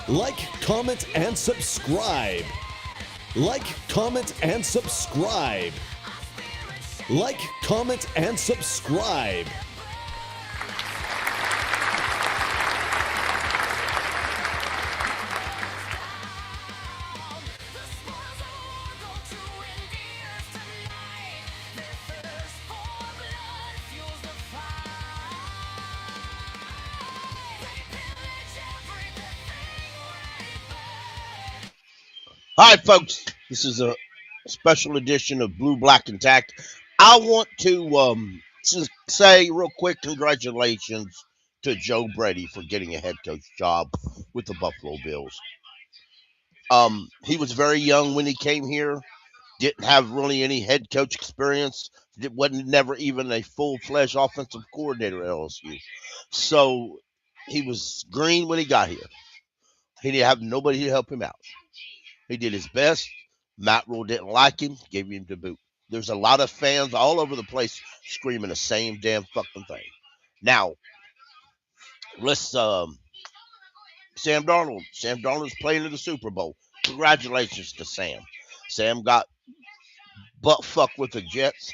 Like, comment, and subscribe. Like, comment, and subscribe. Like, comment, and subscribe. Hi, folks. This is a special edition of Blue, Black, and Tact. I want to just say real quick congratulations to Joe Brady for getting a head coach job with the Buffalo Bills. He was very young when he came here, didn't have really any head coach experience, wasn't never even a full-fledged offensive coordinator at LSU. So he was green when he got here. He didn't have nobody to help him out. He did his best. Matt Rule didn't like him, gave him the boot. There's a lot of fans all over the place screaming the same damn fucking thing. Now, let's Sam Darnold. Sam Darnold's playing in the Super Bowl. Congratulations to Sam. Sam got butt fucked with the Jets.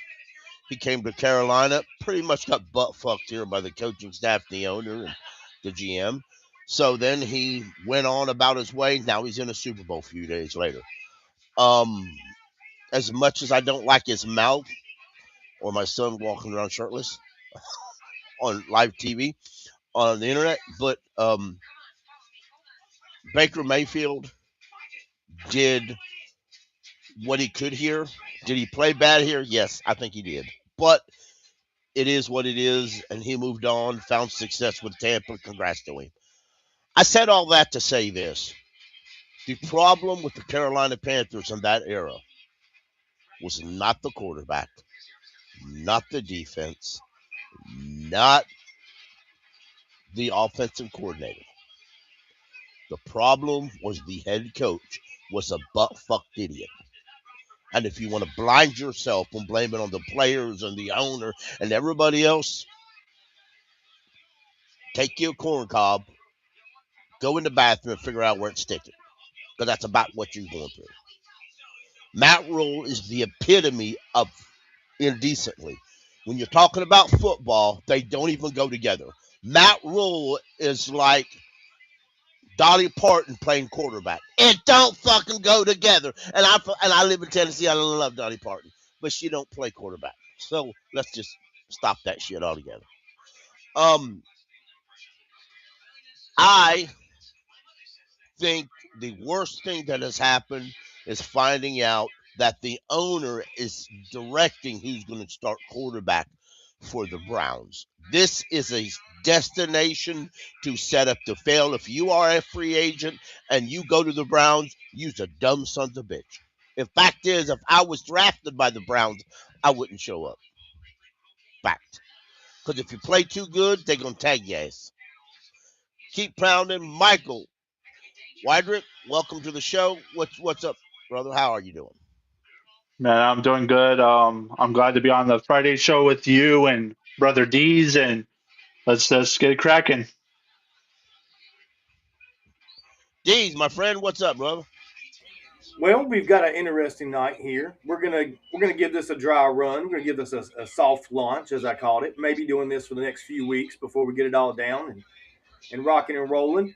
He came to Carolina, pretty much got butt fucked here by the coaching staff, the owner, and the GM. So then he went on about his way. Now he's in a Super Bowl a few days later. As much as I don't like his mouth or my son walking around shirtless on live TV on the internet, but Baker Mayfield did what he could here. Did he play bad here? Yes, I think he did. But it is what it is, and he moved on, found success with Tampa. Congrats to him. I said all that to say this. The problem with the Carolina Panthers in that era was not the quarterback, not the defense, not the offensive coordinator. The problem was the head coach was a butt-fucked idiot. And if you want to blind yourself and blame it on the players and the owner and everybody else, take your corn cob, go in the bathroom and figure out where it's sticking. Because that's about what you're going through. Matt Rule is the epitome of indecently. When you're talking about football, they don't even go together. Matt Rule is like Dolly Parton playing quarterback. It don't fucking go together. And I live in Tennessee. I love Dolly Parton, but she don't play quarterback. So let's just stop that shit altogether. I think the worst thing that has happened is finding out that the owner is directing who's going to start quarterback for the Browns. This is a destination to set up to fail. If you are a free agent and you go to the Browns, you's a dumb son of a bitch. The fact is, if I was drafted by the Browns, I wouldn't show up. Fact. Because if you play too good, they're going to tag your ass. Keep pounding. Michael Weidrich, welcome to the show. What's up, brother? How are you doing? Man, I'm doing good. I'm glad to be on the Friday show with you and Brother D's, and let's get it cracking. D's, my friend, what's up, brother? Well, we've got an interesting night here. We're gonna give this a dry run. We're gonna give this a soft launch, as I called it. Maybe doing this for the next few weeks before we get it all down and rocking and rolling.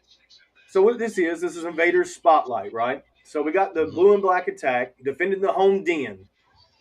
So what this is Invaders Spotlight, right? So we got the Blue and Black attack defending the home den,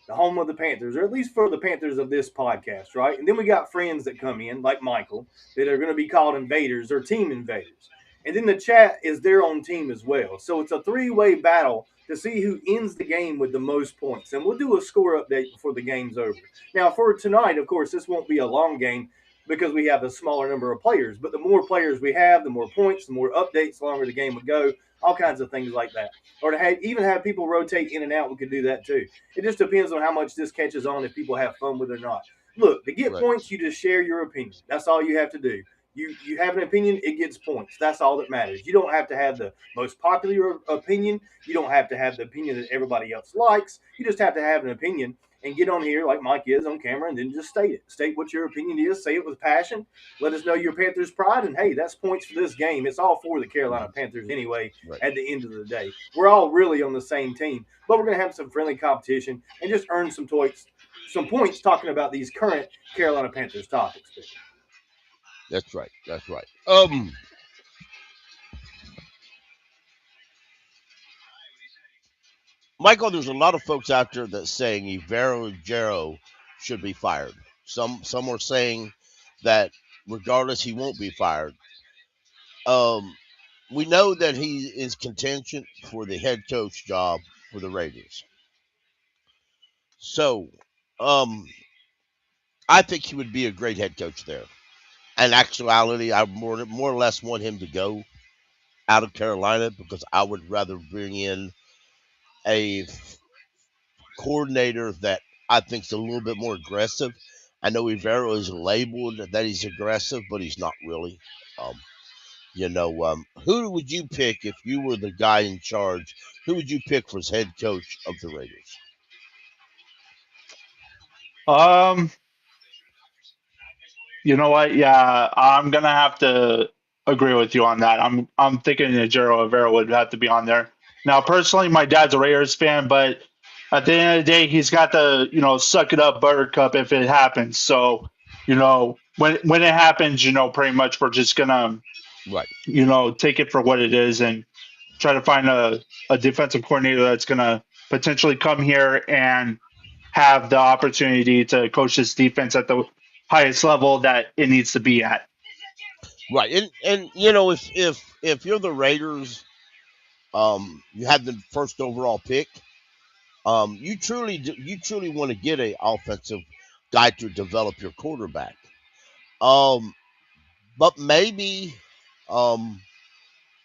the home of the Panthers, or at least for the Panthers of this podcast, right? And then we got friends that come in, like Michael, that are going to be called Invaders or Team Invaders. And then the chat is their own team as well. So it's a three-way battle to see who ends the game with the most points. And we'll do a score update before the game's over. Now, for tonight, of course, this won't be a long game because we have a smaller number of players. But the more players we have, the more points, the more updates, the longer the game would go, all kinds of things like that. Or to even have people rotate in and out, we could do that too. It just depends on how much this catches on, if people have fun with it or not. Look, to get Right. points, you just share your opinion. That's all you have to do. You have an opinion, it gets points. That's all that matters. You don't have to have the most popular opinion. You don't have to have the opinion that everybody else likes. You just have to have an opinion and get on here like Mike is on camera and then just state it. State what your opinion is. Say it with passion. Let us know your Panthers pride. And hey, that's points for this game. It's all for the Carolina Panthers anyway. Right. At the end of the day, we're all really on the same team, but we're going to have some friendly competition and just earn some points talking about these current Carolina Panthers topics. That's right. That's right. Michael, there's a lot of folks out there that's saying Ivero Jero should be fired. Some are saying that regardless, he won't be fired. We know that he is contention for the head coach job for the Raiders. So, I think he would be a great head coach there. In actuality, I more or less want him to go out of Carolina because I would rather bring in a coordinator that I think is a little bit more aggressive. I know Ivero is labeled that he's aggressive, but he's not really. Who would you pick if you were the guy in charge? Who would you pick for as head coach of the Raiders? Um, you know what? Yeah, I'm gonna have to agree with you on that. I'm thinking that Jero Rivera would have to be on there. Now, personally, my dad's a Raiders fan, but at the end of the day, he's got to suck it up, Buttercup, if it happens. So, when it happens, pretty much we're just gonna Right. take it for what it is and try to find a defensive coordinator that's gonna potentially come here and have the opportunity to coach this defense at the highest level that it needs to be at. Right. And if you're the Raiders, you have the first overall pick. You truly want to get a offensive guy to develop your quarterback. But maybe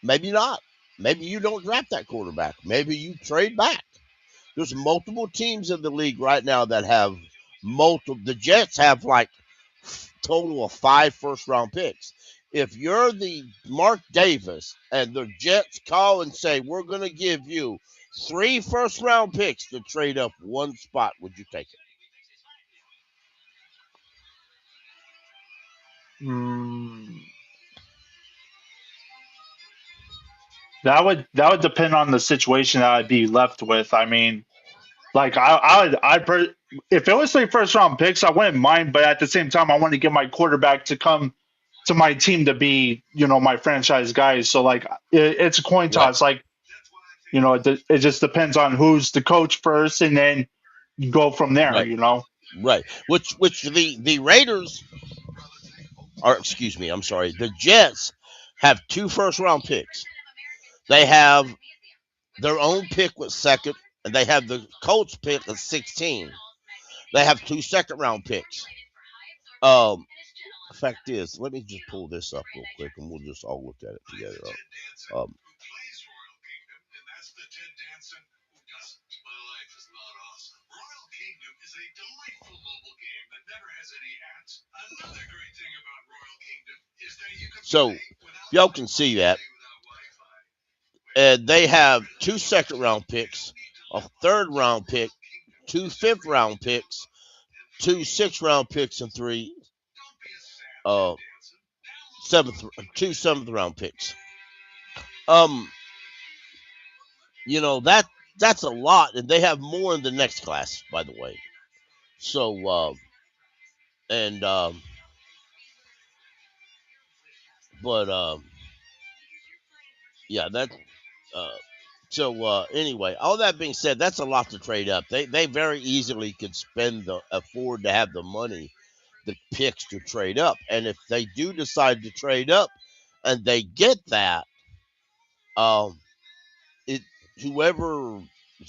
not. Maybe you don't draft that quarterback. Maybe you trade back. There's multiple teams in the league right now that have multiple. The Jets have like total of 5 first-round picks. If you're the Mark Davis and the Jets call and say, we're going to give you 3 first-round picks to trade up 1 spot, would you take it? Mm, that would depend on the situation that I'd be left with. I mean, like if it was 3 first round picks, I wouldn't mind, but at the same time, I want to get my quarterback to come to my team to be, my franchise guy. So like, it's a coin Right. toss. Like, it just depends on who's the coach first, and then you go from there. Right. Right. Which the Raiders, or excuse me, I'm sorry, the Jets have 2 first-round picks. They have their own pick with second, and they have the Colts pick at 16. They have 2 second-round picks. Fact is, let me just pull this up real quick, and we'll just all look at it together. Um, so y'all can see that, and they have 2 second-round picks, a third-round pick, 2 fifth-round picks, 2 sixth-round picks, and 3 seventh-round picks. That's a lot, and they have more in the next class, by the way. So, yeah, that. Uh, anyway, all that being said, that's a lot to trade up. They very easily could afford to have the money, the picks to trade up, and if they do decide to trade up, and they get that, it whoever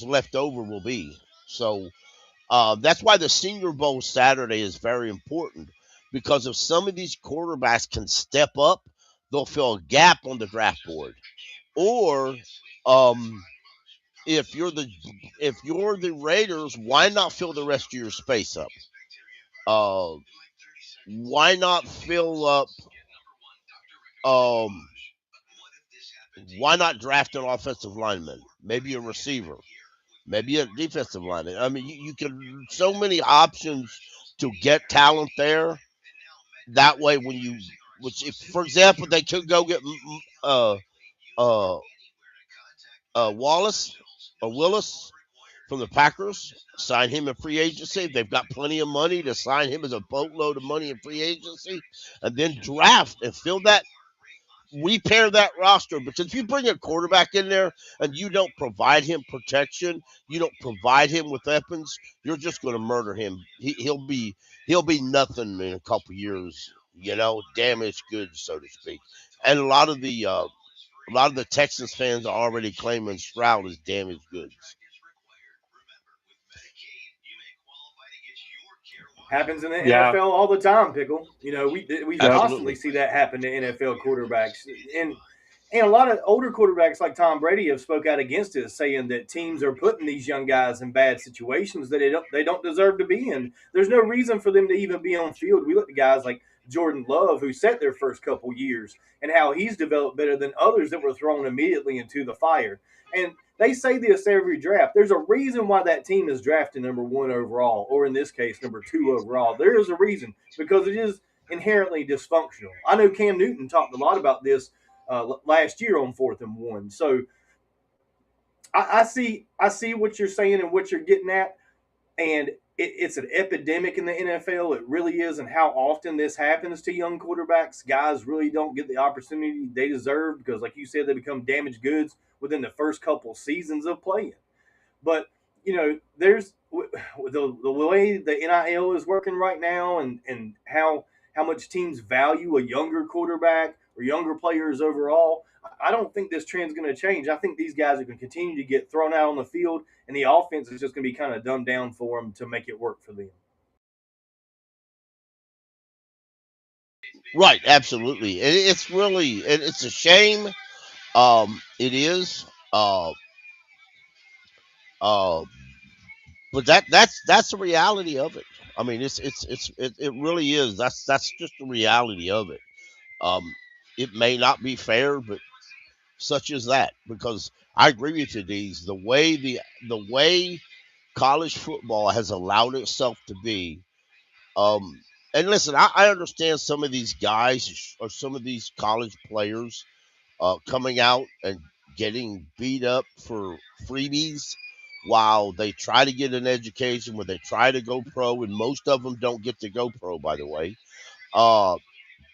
left over will be. So that's why the Senior Bowl Saturday is very important, because if some of these quarterbacks can step up, they'll fill a gap on the draft board. Or um, if you're the Raiders, why not fill the rest of your space up? Uh, why not fill up? Um, why not draft an offensive lineman, maybe a receiver, maybe a defensive lineman? I mean, you can so many options to get talent there. That way, if, for example, they could go get uh, uh, Wallace or Willis from the Packers, sign him in free agency. They've got plenty of money to sign him as a boatload of money in free agency, and then draft and fill that, repair that roster. Because if you bring a quarterback in there and you don't provide him protection, you don't provide him with weapons, you're just going to murder him. He'll be nothing in a couple years. Damaged goods, so to speak. And a lot of the Texas fans are already claiming Stroud is damaged goods. Happens in the Yeah. NFL all the time, Pickle. We Yep. constantly Absolutely. see that happen to NFL quarterbacks, and a lot of older quarterbacks like Tom Brady have spoke out against it, saying that teams are putting these young guys in bad situations that they don't deserve to be in. There's no reason for them to even be on field. We look at guys like Jordan Love, who set their first couple years, and how he's developed better than others that were thrown immediately into the fire. And they say this every draft. There's a reason why that team is drafted number one overall, or in this case, number two overall. There is a reason, because it is inherently dysfunctional. I know Cam Newton talked a lot about this last year on 4th and 1. So I see what you're saying and what you're getting at, and it's an epidemic in the NFL. It really is, and how often this happens to young quarterbacks. Guys really don't get the opportunity they deserve because, like you said, they become damaged goods within the first couple seasons of playing. But there's the way the NIL is working right now, and how much teams value a younger quarterback or younger players overall. I don't think this trend's going to change. I think these guys are going to continue to get thrown out on the field, and the offense is just going to be kind of dumbed down for them to make it work for them. Right, absolutely. It's a shame. It is. Uh, but that's the reality of it. I mean, it really is. That's just the reality of it. Um, it may not be fair, but such as that. Because I agree with you, Dees. The way college football has allowed itself to be. And listen, I understand some of these guys or some of these college players coming out and getting beat up for freebies while they try to get an education, where they try to go pro, and most of them don't get to go pro, by the way. Uh,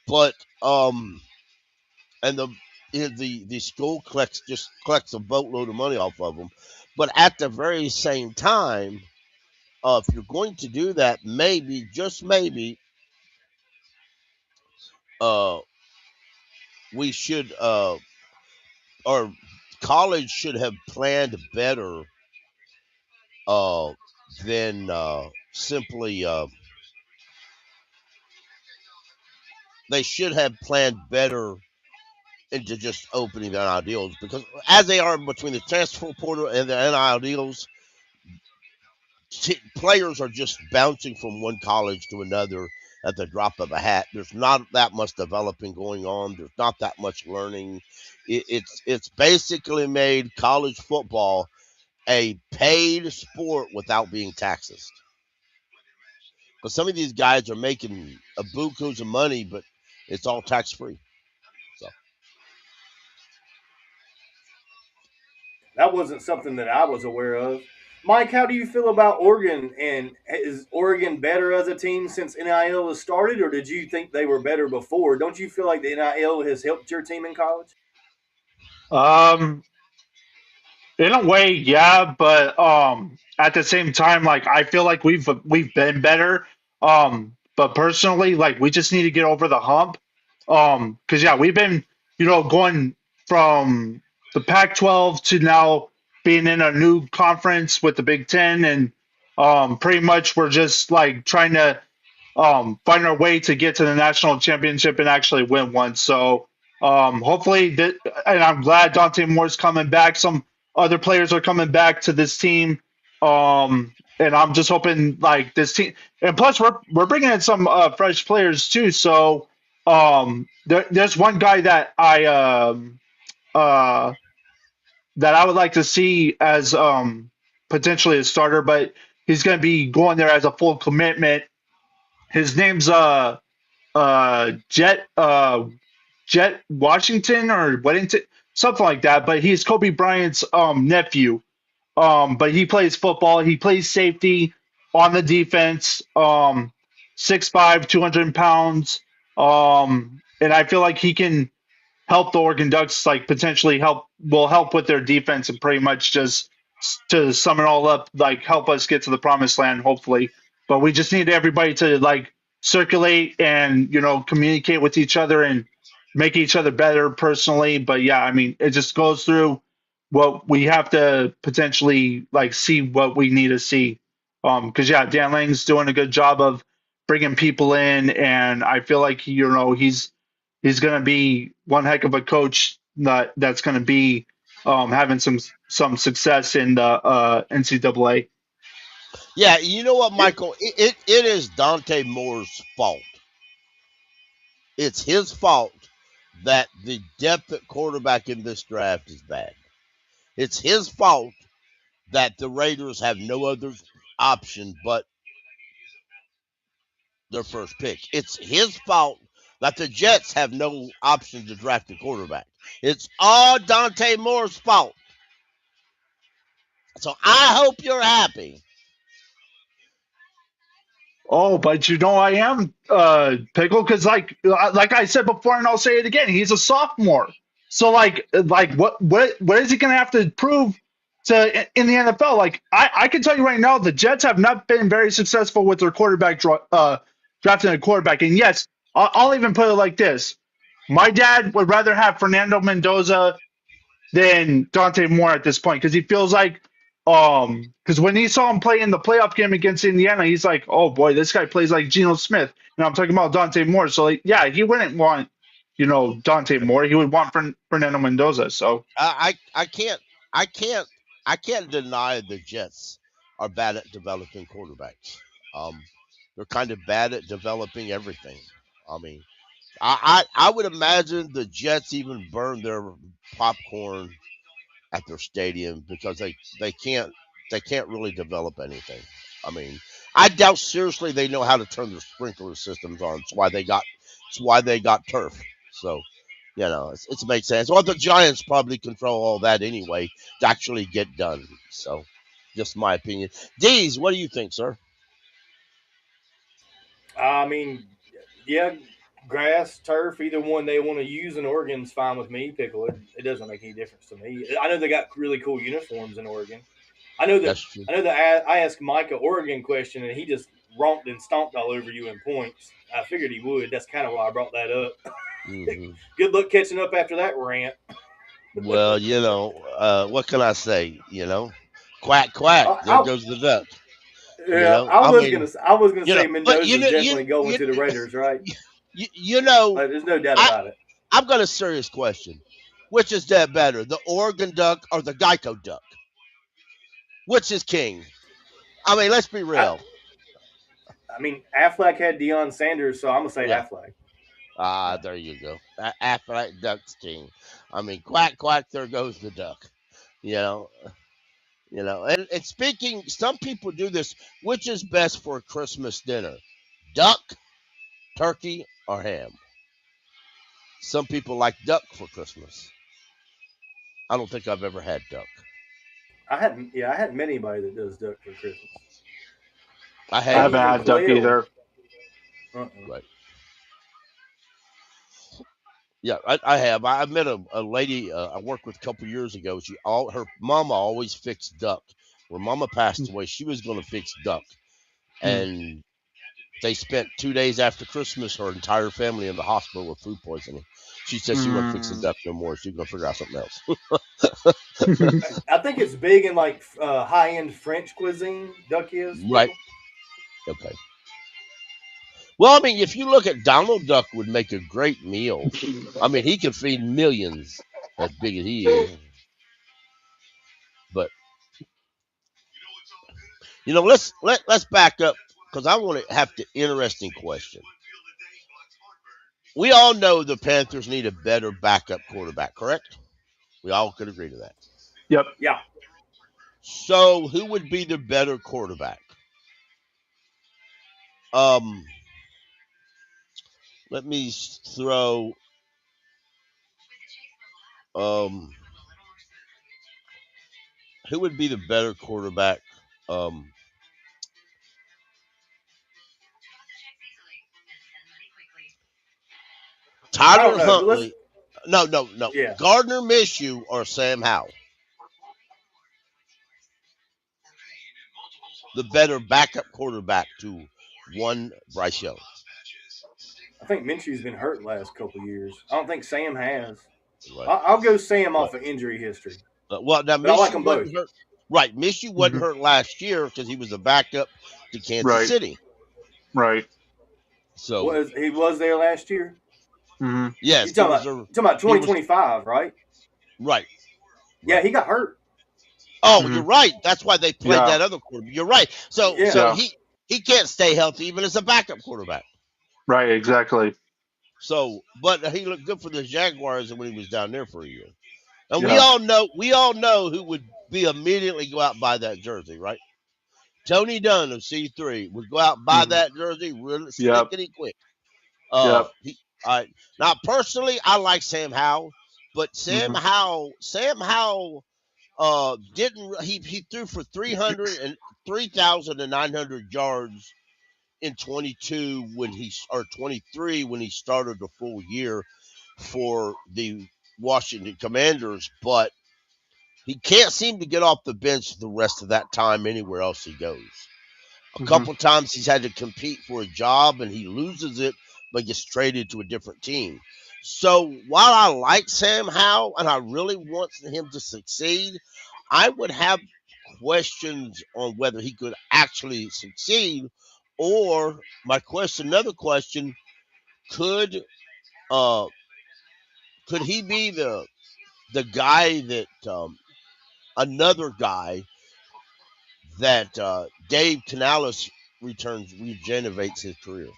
but and the school collects a boatload of money off of them. But at the very same time, if you're going to do that, maybe, just maybe, uh, we should or college should have planned better uh, than simply. They should have planned better into just opening their NIL deals, because as they are between the transfer portal and the NIL deals, players are just bouncing from one college to another at the drop of a hat. There's not that much developing going on. There's not that much learning. It's basically made college football a paid sport without being taxed. Because some of these guys are making a bukus of money, but it's all tax free. So That wasn't something that I was aware of. Mike, how do you feel about Oregon? And is Oregon better as a team since NIL has started, or did you think they were better before? Don't you feel like the NIL has helped your team in college? Um, in a way, yeah, but at the same time, like I feel like we've been better. But personally, like we just need to get over the hump. Because yeah, we've been going from the Pac-12 to now being in a new conference with the Big Ten, and pretty much we're just like trying to find our way to get to the national championship and actually win one. So hopefully, and I'm glad Dante Moore's coming back. Some other players are coming back to this team, and I'm just hoping like this team. And plus, we're bringing in some fresh players too. So there's one guy uh, that I would like to see as potentially a starter, but he's going to be going there as a full commitment. His name's Jet Washington or Weddington, something like that. But he's Kobe Bryant's nephew. But he plays football. He plays safety on the defense. 6'5", 200 pounds. And I feel like he can help the Oregon Ducks, like potentially help with their defense and pretty much just to sum it all up, like help us get to the promised land, hopefully. But we just need everybody to like circulate and communicate with each other and make each other better personally. But yeah, I mean, it just goes through what we have to potentially like see what we need to see. Because yeah, Dan Lang's doing a good job of bringing people in, and I feel like he's going to be one heck of a coach that's going to be having some success in the NCAA. Yeah, you know what, Michael? It is Dante Moore's fault. It's his fault that the depth at quarterback in this draft is bad. It's his fault that the Raiders have no other option but their first pick. It's his fault that the Jets have no option to draft a quarterback. It's all Dante Moore's fault. So I hope you're happy. Oh, but I am Pickle, because like I said before, and I'll say it again, he's a sophomore. So like what is he going to have to prove to in the NFL? Like I can tell you right now, the Jets have not been very successful with their drafting a quarterback. And yes, I'll even put it like this: my dad would rather have Fernando Mendoza than Dante Moore at this point, because he feels like because when he saw him play in the playoff game against Indiana, he's like, oh boy, this guy plays like Geno Smith. And I'm talking about Dante Moore. So like, yeah, he wouldn't want Dante Moore. He would want Fernando Mendoza. So I can't deny the Jets are bad at developing quarterbacks. They're kind of bad at developing everything. I mean, I would imagine the Jets even burn their popcorn at their stadium because they can't really develop anything. I mean, I doubt seriously they know how to turn their sprinkler systems on. It's why they got turf. So it makes sense. Well, the Giants probably control all that anyway to actually get done. So, just my opinion. Dees, what do you think, sir? I mean, yeah, grass, turf, either one they want to use in Oregon's fine with me. Pickle, it doesn't make any difference to me. I know they got really cool uniforms in Oregon. I know that That's true. I asked Mike an Oregon question and he just romped and stomped all over you in points. I figured he would. That's kind of why I brought that up. Hmm. Good luck catching up after that rant. Well, what can I say? Quack quack. There I, goes the duck. yeah, I mean, I was gonna say but Mendoza's definitely going to the Raiders, right? you, you know, There's no doubt I about it. I've got a serious question. Which is that better, the Oregon duck or the Geico duck? Which is king? I mean, let's be I, real. I mean, Affleck had Deion Sanders, so I'm gonna say Yeah. Affleck. There you go. After that duck's king. I mean, quack quack. There goes the duck. You know. And speaking, some people do this. Which is best for a Christmas dinner? Duck, turkey, or ham? Some people like duck for Christmas. I don't think I've ever had duck. I hadn't met anybody that does duck for Christmas. I I have Maybe haven't even had duck quail. either. Uh-uh. right. Yeah, I have. I met a lady I worked with a couple years ago. Her mama always fixed duck. When mama passed away, she was going to fix duck, Hmm. and They spent 2 days after Christmas, her entire family in the hospital with food poisoning. She said she wasn't fixing duck no more. She's gonna figure out something else. I think it's big in like high end French cuisine. Duck is Right. pickle. Okay. Well, I mean, if you look at Donald Duck, would make a great meal. I mean, he could feed millions as big as he is. But let's back up because I want to have the interesting question. We all know the Panthers need a better backup quarterback, correct? We all could agree to that. Yep. Yeah. So, who would be the better quarterback? Let me throw. Who would be the better quarterback? I don't Tyler know, but let's. Huntley. No. Yeah. Gardner Minshew or Sam Howell? The better backup quarterback to one Bryce Young. I think Minshew's been hurt the last couple of years. I don't think Sam has. Right. I'll go Sam off of injury history. Well, now But I like them Minshew both. wasn't hurt. Right, Minshew wasn't hurt last year because he was a backup to Kansas Right. City. Right. So He was there last year? yes, You're talking about 2025, right? Right. Yeah, he got hurt. Oh, you're right. That's why they played Yeah. that other quarterback. You're right. So he can't stay healthy even as a backup quarterback. Right, exactly. So, but he looked good for the Jaguars when he was down there for a year. And Yeah. we all know who would be immediately go out and buy that jersey, right? Tony Dunn of C3 would go out and buy that jersey really slickety quick. Now personally, I like Sam Howell, but Sam Howell didn't he threw for 3,900 yards in 22 when he or 23 when he started the full year for the Washington Commanders, but he can't seem to get off the bench the rest of that time anywhere else he goes. A couple times he's had to compete for a job and he loses it, but gets traded to a different team. So while I like Sam Howell and I really want him to succeed, I would have questions on whether he could actually succeed. Or another question, could he be the guy that another guy that Dave Canales regenerates his career?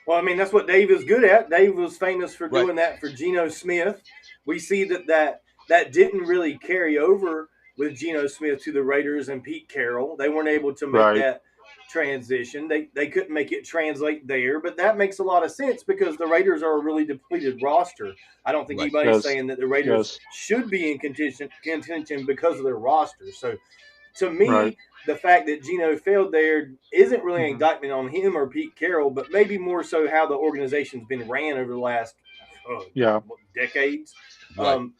Well, I mean, that's what Dave is good at. Dave was famous for doing that for Geno Smith. We see that didn't really carry over with Geno Smith to the Raiders and Pete Carroll. They weren't able to make that transition. They couldn't make it translate there, but that makes a lot of sense because the Raiders are a really depleted roster. I don't think anybody's saying that the Raiders should be in contention because of their roster. So to me, the fact that Geno failed there isn't really an indictment on him or Pete Carroll, but maybe more so how the organization's been ran over the last decades. Sam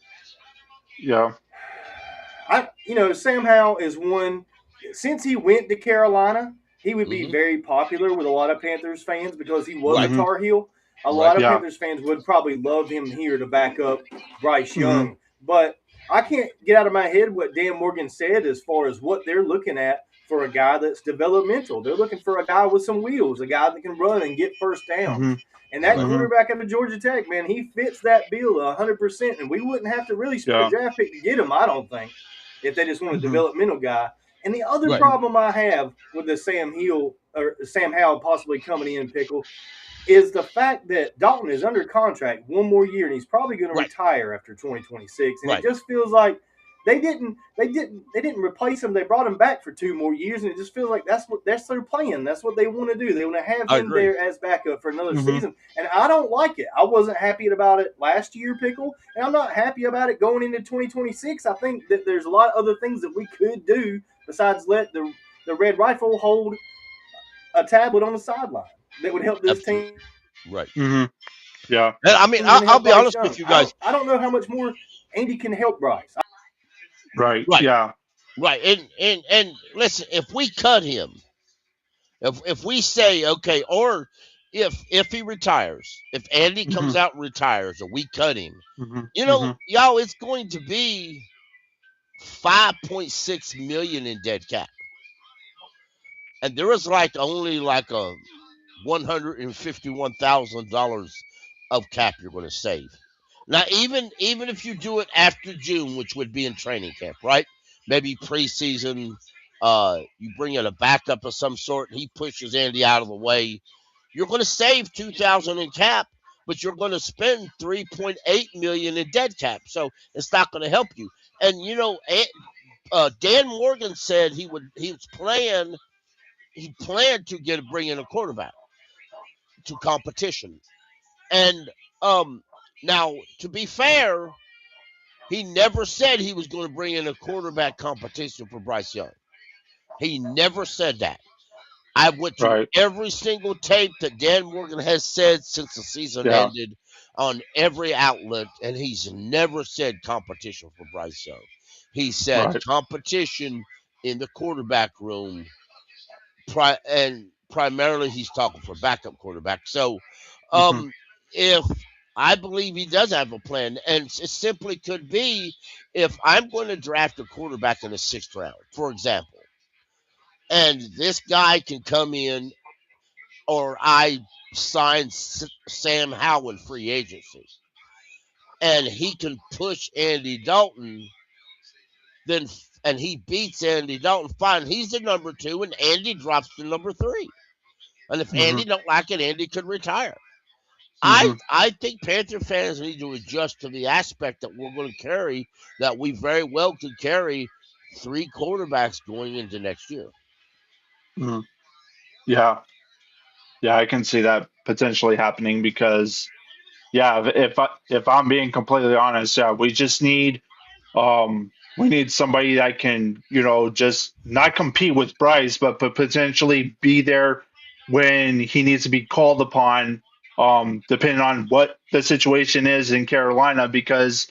Howell is one. Since he went to Carolina, he would be very popular with a lot of Panthers fans because he was a Tar Heel. A lot of Panthers fans would probably love him here to back up Bryce Young. But I can't get out of my head what Dan Morgan said as far as what they're looking at for a guy that's developmental. They're looking for a guy with some wheels, a guy that can run and get first downs. And that quarterback out of Georgia Tech, man, he fits that bill 100%. And we wouldn't have to really spend a draft pick to get him, I don't think, if they just want a developmental guy. And the other problem I have with the Sam Howell possibly coming in, Pickle, is the fact that Dalton is under contract one more year and he's probably going to retire after 2026. And it just feels like they didn't replace him. They brought him back for 2 more years, and it just feels like that's their plan. That's what they want to do. They want to have him there as backup for another season. And I don't like it. I wasn't happy about it last year, Pickle, and I'm not happy about it going into 2026. I think that there's a lot of other things that we could do besides let the Red Rifle hold a tablet on the sideline that would help this team. Right. Yeah. And I mean, I'll be honest with you guys. I don't know how much more Andy can help Bryce. Right. Yeah. Right. And listen, if we cut him, if we say okay, or if he retires, if Andy Hmm. comes out and retires, or we cut him, Hmm. Hmm. y'all, it's going to be 5.6 million in dead cap, and there is like only like a $151,000 of cap you're going to save. Now, even if you do it after June, which would be in training camp, right? Maybe preseason, you bring in a backup of some sort, and he pushes Andy out of the way. You're going to save 2,000 in cap, but you're going to spend 3.8 million in dead cap. So it's not going to help you. And Dan Morgan said he planned to bring in a quarterback to competition. And now, to be fair, he never said he was going to bring in a quarterback competition for Bryce Young. He never said that. I went through Right. every single tape that Dan Morgan has said since the season Yeah. ended on every outlet, and he's never said competition for Bryce Young. He said Right. competition in the quarterback room, and primarily he's talking for backup quarterback. So, Hmm. if I believe he does have a plan, and it simply could be if I'm going to draft a quarterback in the 6th round, for example, and this guy can come in, or I sign Sam Howell in free agency, and he can push Andy Dalton, then and he beats Andy Dalton, fine, he's the number 2, and Andy drops to number 3. And if Hmm. Andy don't like it, Andy could retire. I Hmm. I think Panther fans need to adjust to the aspect that we're going to carry, that we very well could carry 3 quarterbacks going into next year. Hmm. Yeah. Yeah. I can see that potentially happening because, yeah, if I'm being completely honest, yeah, we need somebody that can, just not compete with Bryce, but potentially be there when he needs to be called upon, depending on what the situation is in Carolina. Because,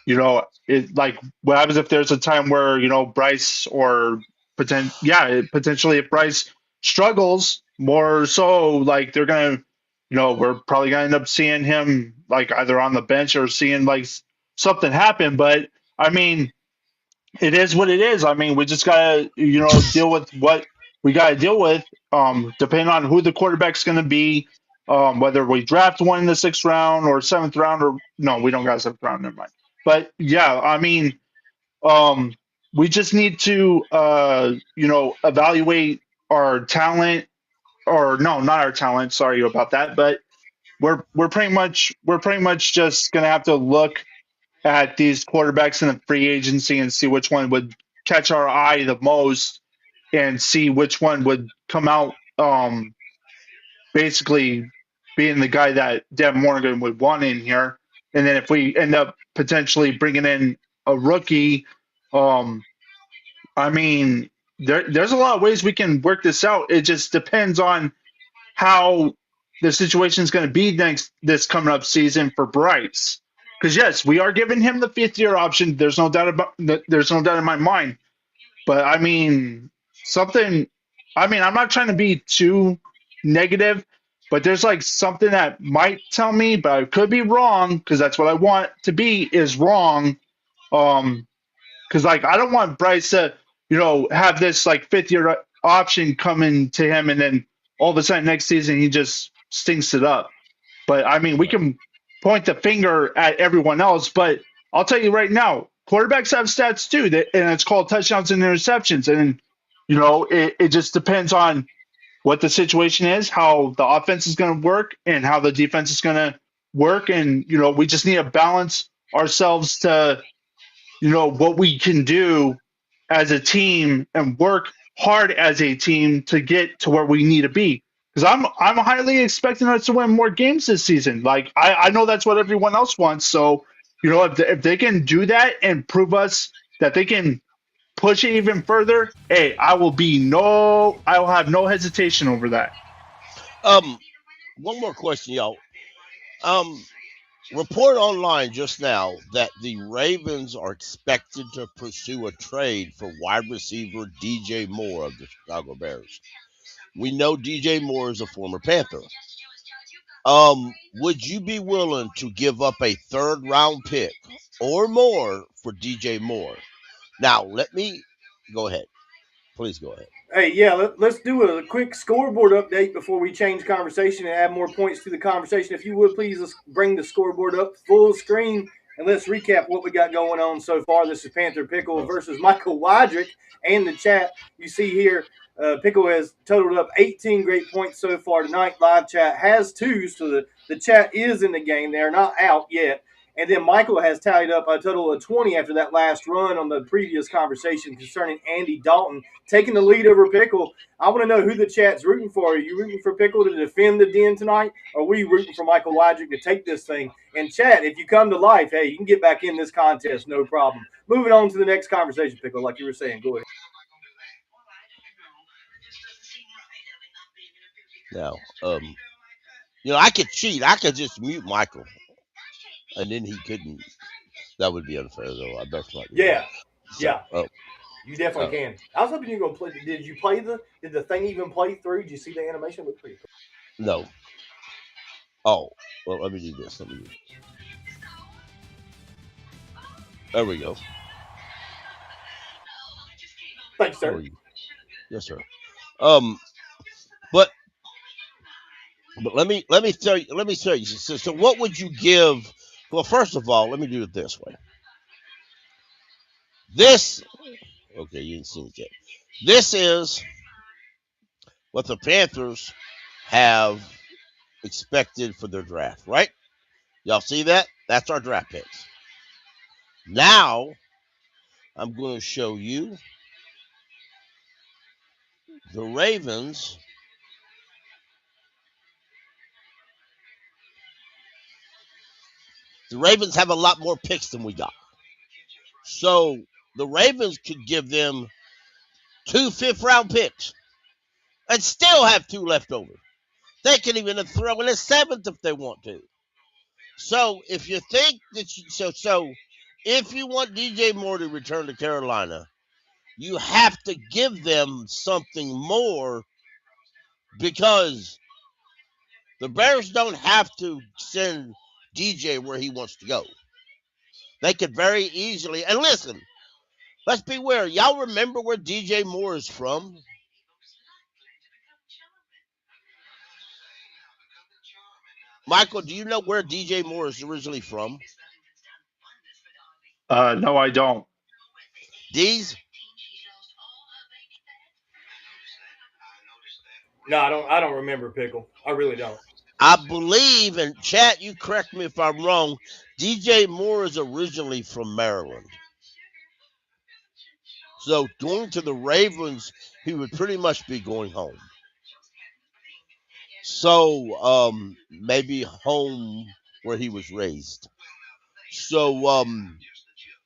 it like what happens if there's a time where, Bryce or potentially if Bryce struggles more so, like they're gonna, we're probably gonna end up seeing him like either on the bench or seeing like something happen. But I mean, it is what it is. I mean, we just gotta, deal with what we gotta deal with. Depending on who the quarterback's gonna be, whether we draft one in the 6th round or 7th round, or no, we don't got a 7th round, never mind. But yeah, I mean, um, we just need to, evaluate our talent, or no, not our talent. Sorry about that, but we're pretty much just gonna have to look at these quarterbacks in the free agency and see which one would catch our eye the most, and see which one would come out, basically being the guy that Dev Morgan would want in here. And then if we end up potentially bringing in a rookie, um, I mean, there's a lot of ways we can work this out. It just depends on how the situation is going to be this coming up season for Bryce. Because yes, we are giving him the 5th year option. There's no doubt about that. There's no doubt in my mind. But I mean, something. I mean, I'm not trying to be too negative, but there's like something that might tell me, but I could be wrong because that's what I want to be is wrong. Um, because like I don't want Bryce to, have this like 5th year option coming to him, and then all of a sudden next season he just stinks it up. But I mean, we can point the finger at everyone else, but I'll tell you right now, quarterbacks have stats too, and it's called touchdowns and interceptions, and it just depends on what the situation is, how the offense is going to work, and how the defense is going to work, and we just need to balance ourselves to what we can do as a team and work hard as a team to get to where we need to be. Because I'm highly expecting us to win more games this season. Like I know that's what everyone else wants. So if they can do that and prove us that they can push it even further, hey, I will have no hesitation over that. Um, One more question, y'all. Um, report online just now that the Ravens are expected to pursue a trade for wide receiver DJ Moore of the Chicago Bears. We know DJ Moore is a former Panther. Would you be willing to give up a third round pick or more for DJ Moore? Now, let me go ahead. Please go ahead. Hey, yeah, let's do a quick scoreboard update before we change conversation and add more points to the conversation. If you would, please let's bring the scoreboard up full screen and let's recap what we got going on so far. This is Panther Pickle versus Michael Wydrick and the chat. You see here, Pickle has totaled up 18 great points so far tonight. Live chat has two, so the chat is in the game. They're not out yet. And then Michael has tallied up a total of 20 after that last run on the previous conversation concerning Andy Dalton taking the lead over Pickle. I want to know who the chat's rooting for. Are you rooting for Pickle to defend the den tonight? Or are we rooting for Michael Wydrick to take this thing? And chat, if you come to life, hey, you can get back in this contest, no problem. Moving on to the next conversation, Pickle, like you were saying. Go ahead. Now, I could cheat. I could just mute Michael, and then he couldn't. That would be unfair, though. I best not. Yeah, so, yeah. You definitely can. I was hoping you were going to play. Did you play did the thing even play through? Did you see the animation? It looked pretty cool. No. Oh, well, let me do this. There we go. Thanks, sir. Yes, sir. But let me tell you. So what would you give? Well, first of all, let me do it this way. Okay, you didn't see it yet. This is what the Panthers have expected for their draft, right? Y'all see that? That's our draft picks. Now, I'm going to show you the Ravens. The Ravens have a lot more picks than we got. So the Ravens could give them 2 5th-round picks and still have 2 left over. They can even throw in a 7th if they want to. So if you think that if you want DJ Moore to return to Carolina, you have to give them something more, because the Bears don't have to send DJ where he wants to go. They could very easily, and listen, let's be aware. Y'all remember where DJ Moore is from? Michael, do you know where DJ Moore is originally from? No, I don't. D's? No, I don't remember Pickle. I really don't. I believe, and chat, you correct me if I'm wrong, DJ Moore is originally from Maryland. So going to the Ravens, he would pretty much be going home. So maybe home where he was raised. So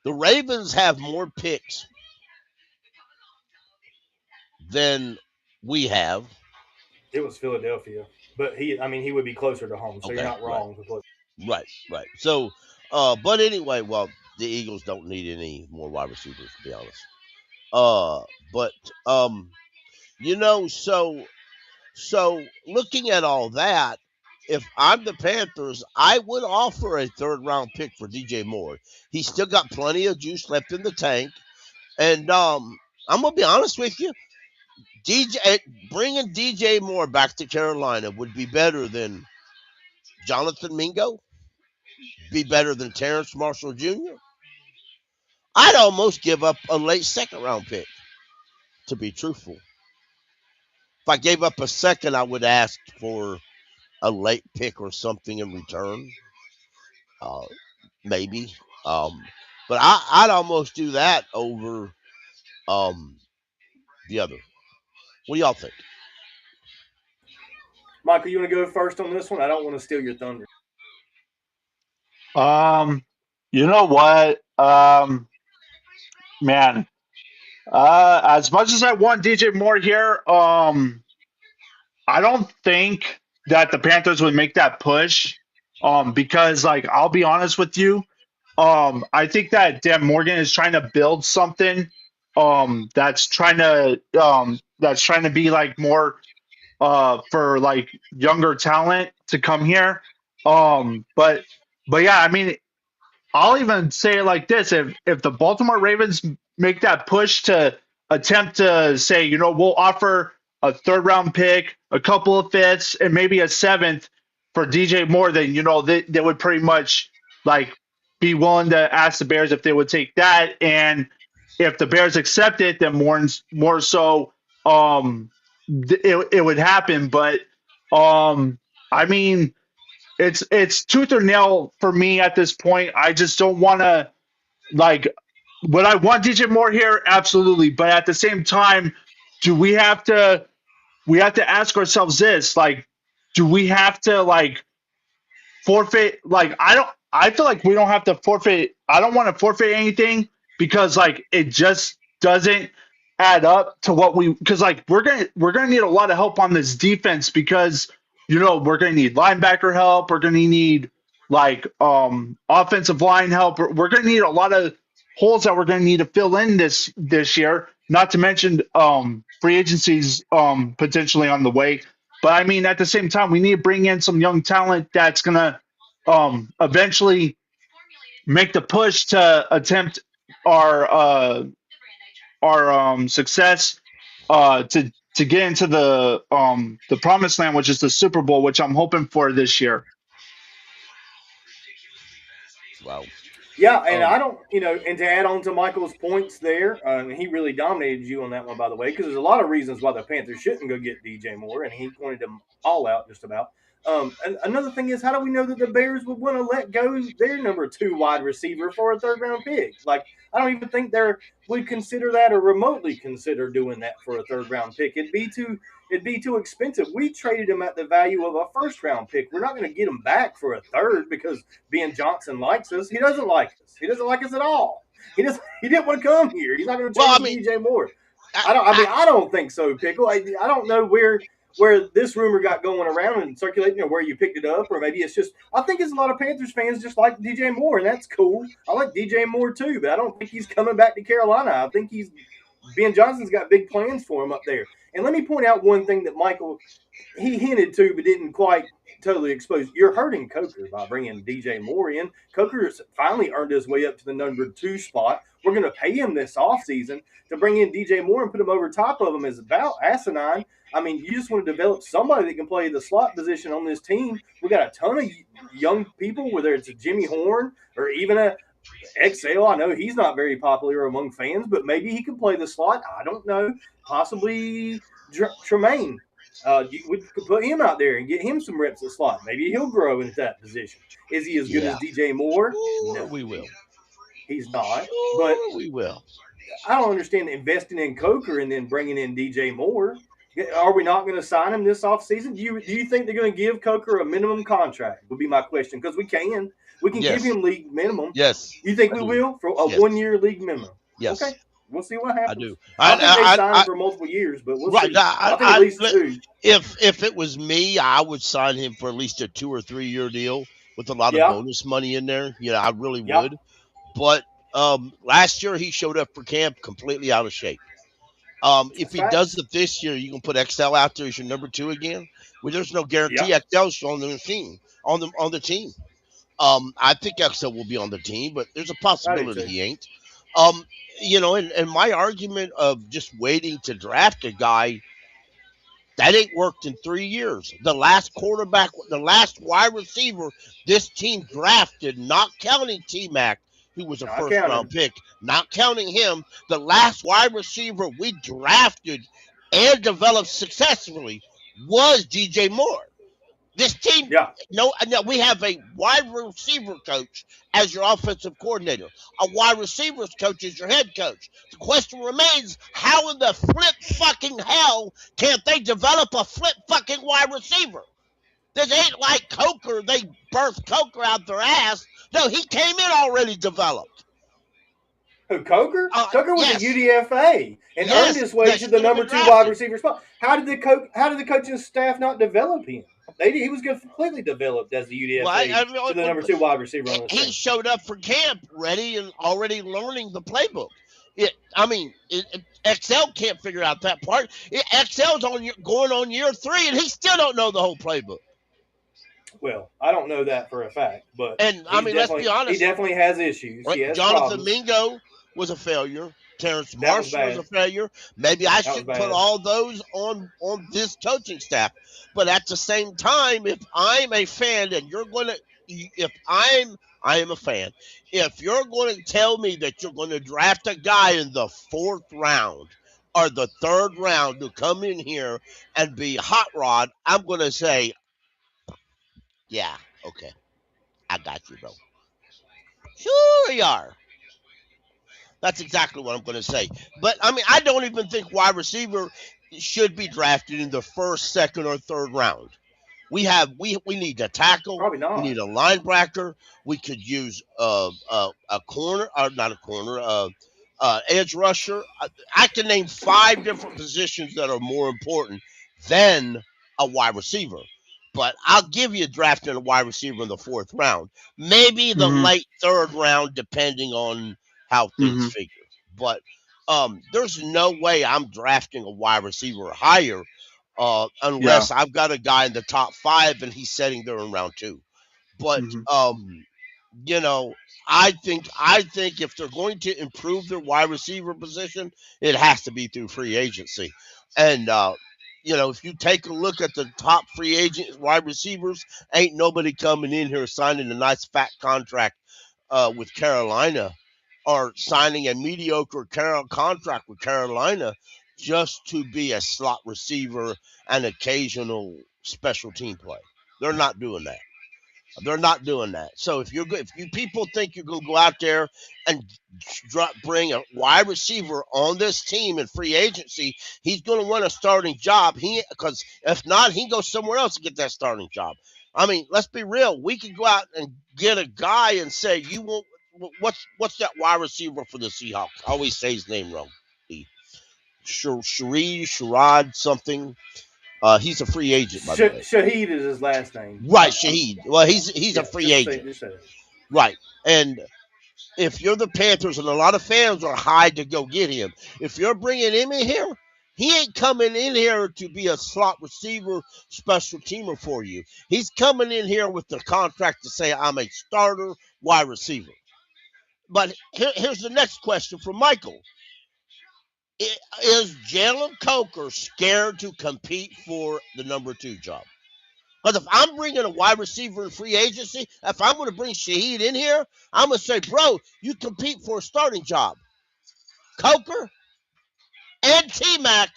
the Ravens have more picks than we have. It was Philadelphia, but he would be closer to home. So okay, you're not wrong. Right. So, but anyway, well, the Eagles don't need any more wide receivers, to be honest. So looking at all that, if I'm the Panthers, I would offer a 3rd-round pick for DJ Moore. He's still got plenty of juice left in the tank, and I'm gonna be honest with you. Bringing DJ Moore back to Carolina would be better than Jonathan Mingo, be better than Terrence Marshall Jr. I'd almost give up a late 2nd-round pick, to be truthful. If I gave up a 2nd, I would ask for a late pick or something in return. Maybe. But I'd almost do that over the other. What do y'all think? Michael, you want to go first on this one? I don't want to steal your thunder. You know what? Man, as much as I want DJ Moore here, I don't think that the Panthers would make that push Because like I'll be honest with you, I think that Dan Morgan is trying to build something that's trying to be like more for like younger talent to come here. But yeah, I mean, I'll even say it like this: if the Baltimore Ravens make that push to attempt to say, we'll offer a third round pick, a couple of fifths, and maybe a seventh for DJ Moore, then they would pretty much like be willing to ask the Bears if they would take that, and if the Bears accept it, then more so it would happen. But I mean, it's tooth or nail for me at this point. I just don't want to like. Would I want DJ Moore here? Absolutely, but at the same time, do we have to ask ourselves this? Like, do we have to like forfeit? Like, I feel like we don't have to forfeit. I don't want to forfeit anything because like it just doesn't add up to what we, because like we're gonna need a lot of help on this defense because we're gonna need linebacker help. We're gonna need like offensive line help. We're gonna need a lot of holes that we're gonna need to fill in this year. Not to mention free agencies potentially on the way. But I mean, at the same time, we need to bring in some young talent that's gonna eventually make the push to attempt our success to get into the promised land, which is the Super Bowl, which I'm hoping for this year. Wow. Yeah, and Um, I don't, and to add on to Michael's points there, he really dominated you on that one, by the way, because there's a lot of reasons why the Panthers shouldn't go get DJ Moore, and he pointed them all out just about. And another thing is, how do we know that the Bears would want to let go their number 2 wide receiver for a third round pick? Like, I don't even think they would consider that or remotely consider doing that for a third round pick. It'd be too expensive. We traded him at the value of a first round pick. We're not going to get him back for a third because Ben Johnson likes us. He doesn't like us. He doesn't like us at all. He didn't want to come here. He's not going to well, I change mean, DJ Moore. I, I don't think so, Pickle. I don't know where this rumor got going around and circulating, or where you picked it up, or maybe it's just. I think it's a lot of Panthers fans just like DJ Moore, and that's cool. I like DJ Moore too, but I don't think he's coming back to Carolina. I think Ben Johnson's got big plans for him up there. And let me point out one thing that Michael he hinted to, but didn't quite totally expose. You're hurting Coker by bringing DJ Moore in. Coker's finally earned his way up to the number 2 spot. We're going to pay him this offseason. To bring in DJ Moore and put him over top of him is about asinine. I mean, you just want to develop somebody that can play the slot position on this team. We got a ton of young people, whether it's a Jimmy Horn or even a XL. I know he's not very popular among fans, but maybe he can play the slot. I don't know. Possibly Tremaine. We could put him out there and get him some reps at slot. Maybe he'll grow into that position. Is he as good yeah, as DJ Moore? sure No, we will. he's not. But Sure we will. I don't understand investing in Coker and then bringing in DJ Moore. Are we not going to sign him this offseason? Do you think they're going to give Coker a minimum contract? Would be my question, because we can. We can give Yes. him league minimum. Yes. You think I we do. will for a Yes. 1-year league minimum? Yes. Okay, we'll see what I happens. do. I think they sign him I for multiple years, but we'll right. see. I think at least 2. If it was me, I would sign him for at least a 2 or 3 year deal with a lot of Yeah, bonus money in there. I really yeah, would. But last year he showed up for camp completely out of shape. If that's he does facts. it this year, you can put XL out there as your number 2 again. Well, there's no Yeah, guarantee XL's on the machine on the team. I think XL will be on the team, but there's a I do possibility too. he ain't. Um, and my argument of just waiting to draft a guy that ain't worked in 3 years. The last wide receiver this team drafted, not counting T Mac, who was a Not first round counting. pick, not counting him, the last wide receiver we drafted and developed successfully was DJ Moore. This team, Yeah, no, we have a wide receiver coach as your offensive coordinator. A wide receivers coach is your head coach. The question remains, how in the flip fucking hell can't they develop a flip fucking wide receiver? This ain't like Coker. They birthed Coker out their ass. No, he came in already developed. Who, Coker? Coker was a Yes, UDFA and earned yes, his way that to the should have number been 2 wide drafted. receiver spot. How did the coaching staff not develop him? He was completely developed as the Well, UDFA to the number 2 wide receiver on this he team. showed up for camp ready and already learning the playbook. XL can't figure out that part. XL's going on year 3, and he still don't know the whole playbook. Well, I don't know that for a fact, but And let's be he honest. definitely has issues. He has Jonathan problems. Mingo was a failure. Terrence That was Marshall was bad. a failure. Maybe I That was shouldn't put bad. all those on this coaching staff. But at the same time, if I'm a fan and you're going to, if I am a fan, if you're going to tell me that you're going to draft a guy in the 4th round or the 3rd round to come in here and be hot rod, I'm going to say, yeah, okay, I got you, bro. Sure you are. That's exactly what I'm going to say. But I don't even think wide receiver should be drafted in the 1st, 2nd, or 3rd round. We need a tackle. Probably We not. need a linebacker. We could use a corner, or not a corner, edge rusher. I can name 5 different positions that are more important than a wide receiver. But I'll give you drafting a wide receiver in the 4th round, maybe the Mm-hmm. late 3rd round, depending on how things Mm-hmm. figure. But there's no way I'm drafting a wide receiver higher unless I've got a guy in the top 5 and he's sitting there in round 2. But Mm-hmm. you know, I think if they're going to improve their wide receiver position, it has to be through free agency. And if you take a look at the top free agent wide receivers, ain't nobody coming in here signing a nice fat contract with Carolina or signing a mediocre contract with Carolina just to be a slot receiver and occasional special team play. They're not doing that. They're not doing that. So if you people think you're going to go out there and bring a wide receiver on this team in free agency, he's going to want a starting job. Because if not, he goes somewhere else to get that starting job. Let's be real. We could go out and get a guy and say, you want what's that wide receiver for the Seahawks? I always say his name wrong. Sherrod something. He's a free agent, by the way. Shaheed is his last name. Right, Shaheed. Well, he's a free agent. Just say Right. And if you're the Panthers, and a lot of fans are high to go get him, if you're bringing him in here, he ain't coming in here to be a slot receiver, special teamer for you. He's coming in here with the contract to say, I'm a starter wide receiver. But here's the next question from Michael. Is Jalen Coker scared to compete for the number 2 job? Because if I'm bringing a wide receiver in free agency, if I'm going to bring Shaheed in here, I'm going to say, bro, you compete for a starting job. Coker and T-Mac,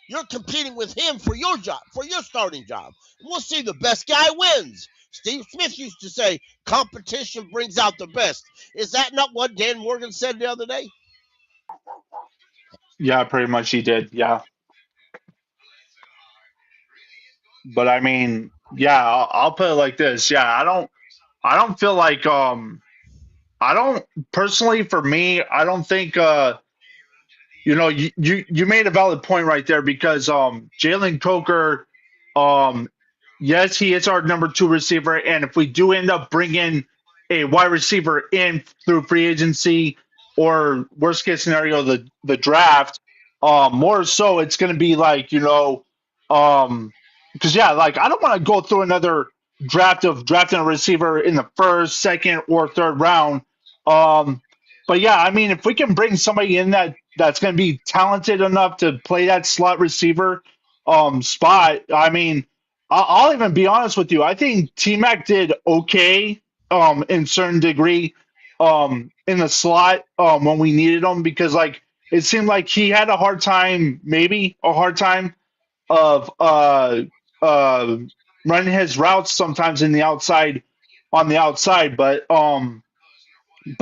you're competing with him for your job, for your starting job. We'll see the best guy wins. Steve Smith used to say, competition brings out the best. Is that not what Dan Morgan said the other day? Yeah, pretty much he did. Yeah. But yeah, I'll put it like this. Yeah, I don't feel like I don't personally, for me, I don't think you made a valid point right there, because Jalen Coker, um yes, he is our number 2 receiver, and if we do end up bringing a wide receiver in through free agency, or worst case scenario, the draft, more so it's going to be like, because yeah, like, I don't want to go through another draft of drafting a receiver in the 1st, 2nd, or 3rd round. But yeah, if we can bring somebody in that's going to be talented enough to play that slot receiver spot, I'll even be honest with you. I think T Mac did okay in certain degree in the slot when we needed him, because like it seemed like he had a hard time, maybe a hard time of uh running his routes sometimes in the outside on the outside, but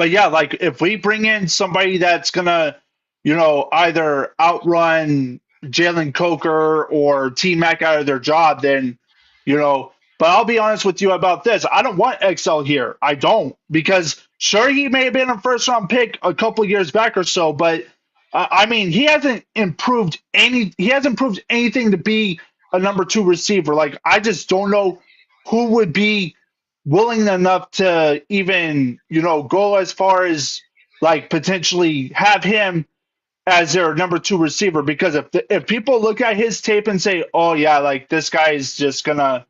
yeah, like if we bring in somebody that's gonna, either outrun Jalen Coker or T Mac out of their job, then, but I'll be honest with you about this. I don't want XL here. I don't, because Sure, he may have been a first round pick a couple years back or so, but I mean, he hasn't improved any. He hasn't improved anything to be a number two receiver. Like, I just don't know who would be willing enough to even go as far as like potentially have him as their number two receiver, because if people look at his tape and say, "Oh yeah, like this guy is just gonna,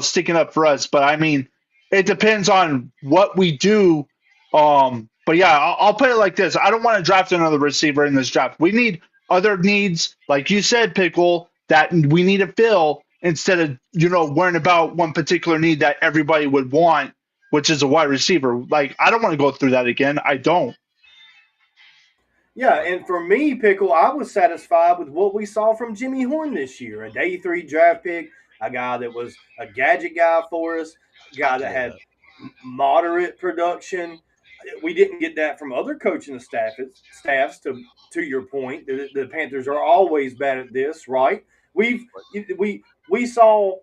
sticking up for us," but I mean, it depends on what we do. But yeah, I'll put it like this: I don't want to draft another receiver in this draft. We need other needs, like you said, Pickle, that we need to fill instead of worrying about one particular need that everybody would want, which is a wide receiver. Like, I don't want to go through that again. I don't. Yeah, and for me, Pickle, I was satisfied with what we saw from Jimmy Horn this year. A day three draft pick, a guy that was a gadget guy for us, a I guy that tell you had that. moderate production. We didn't get that from other coaching staffs. To your point, the Panthers are always bad at this, right? We've we saw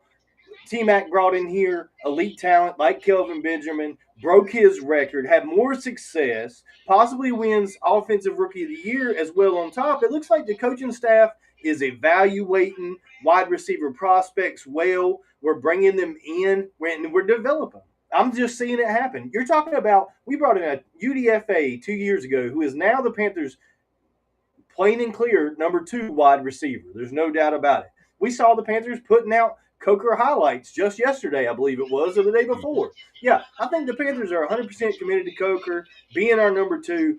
T Mac brought in here elite talent like Kelvin Benjamin, broke his record, had more success, possibly wins Offensive Rookie of the Year as well on top. It looks like the coaching staff is evaluating wide receiver prospects well. We're bringing them in and we're developing. I'm just seeing it happen. You're talking about we brought in a UDFA 2 years ago who is now the Panthers plain and clear number two wide receiver. There's no doubt about it. We saw the Panthers putting out Coker highlights just yesterday, I believe it was, or the day Mhm. before. Yeah, I think the Panthers are 100% committed to Coker being our number two.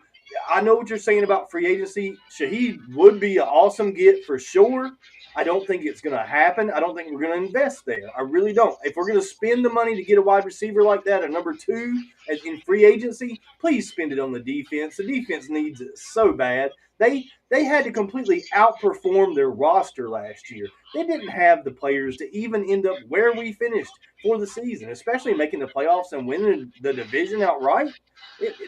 I know what you're saying about free agency. Shaheed would be an awesome get for sure. I don't think it's going to happen. I don't think we're going to invest there. I really don't. If we're going to spend the money to get a wide receiver like that, a number two in free agency, please spend it on the defense. The defense needs it so bad. They had to completely outperform their roster last year. They didn't have the players to even end up where we finished for the season, especially making the playoffs and winning the division outright.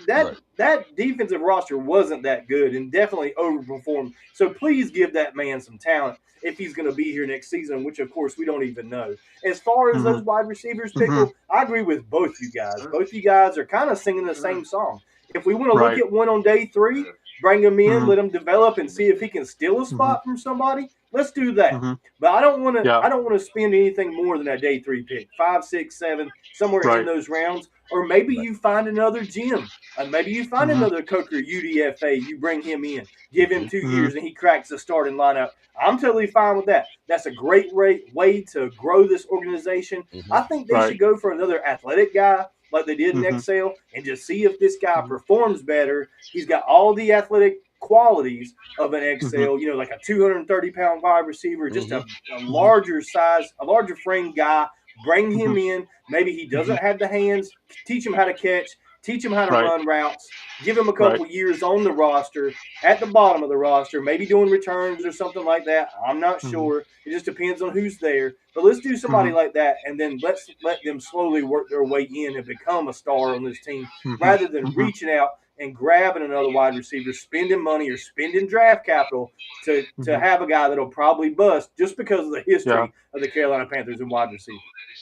That Right. that defensive roster wasn't that good and definitely overperformed. So please give that man some talent if he's going to be here next season, which of course we don't even know. As far as Hmm. those wide receivers, Hmm. Pickle, I agree with both you guys. Both you guys are kind of singing the same song. If we want to look Right. at one on day three, bring him in, Hmm. let him develop, and see if he can steal a Hmm. spot from somebody. Let's do that. Hmm. But I don't want to. Yeah. I don't want to spend anything more than a day three pick, 5, 6, 7, somewhere in Right. those rounds. Or maybe Right. you find another Jim. Maybe you find Hmm. another Coker UDFA. You bring him in, give him Hmm. 2 years, Hmm. and he cracks the starting lineup. I'm totally fine with that. That's a great way to grow this organization. I Hmm. think they Right. should go for another athletic guy like they did in Hmm. Excel and just see if this guy Hmm. performs better. He's got all the athletic qualities of an Hmm. Excel, like a 230-pound wide receiver, just Hmm. a Hmm. larger size, a larger frame guy. Bring him Hmm. in. Maybe he Hmm. doesn't have the hands. Teach him how to catch. Teach him how to Right. run routes. Give him a Right. couple years on the roster, at the bottom of the roster, maybe doing returns or something like that. I'm not Hmm. sure. It just depends on who's there. But let's do somebody Hmm. like that, and then let's let them slowly work their way in and become a star on this team, Hmm. rather than Hmm. reaching out and grabbing another wide receiver, spending money or spending draft capital to Hmm. have a guy that'll probably bust just because of the Yeah. history of the Carolina Panthers and wide receiver.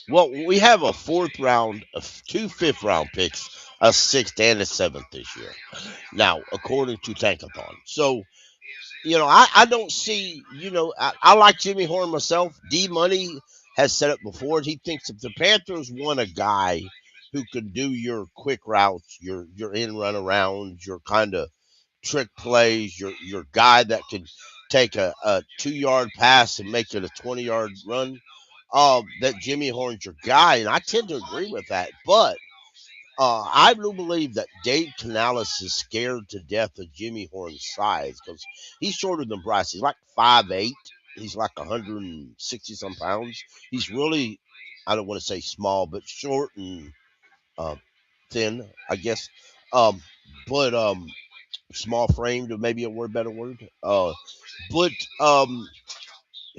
Well, we have a fourth round, two fifth round picks, a sixth and a seventh this year. Now, according to Tankathon. So, I don't see, I like Jimmy Horn myself. D Money has said it before. He thinks if the Panthers want a guy who can do your quick routes, your in run arounds, your kind of trick plays, your guy that can take a 2 yard pass and make it a 20 yard run, that Jimmy Horn's your guy. And I tend to agree with that. But I do believe that Dave Canales is scared to death of Jimmy Horn's size because he's shorter than Bryce. He's like 5'8". He's like 160 some pounds. He's really, I don't want to say small, but short and uh, thin, I guess. Um, but small framed, maybe a word better word. But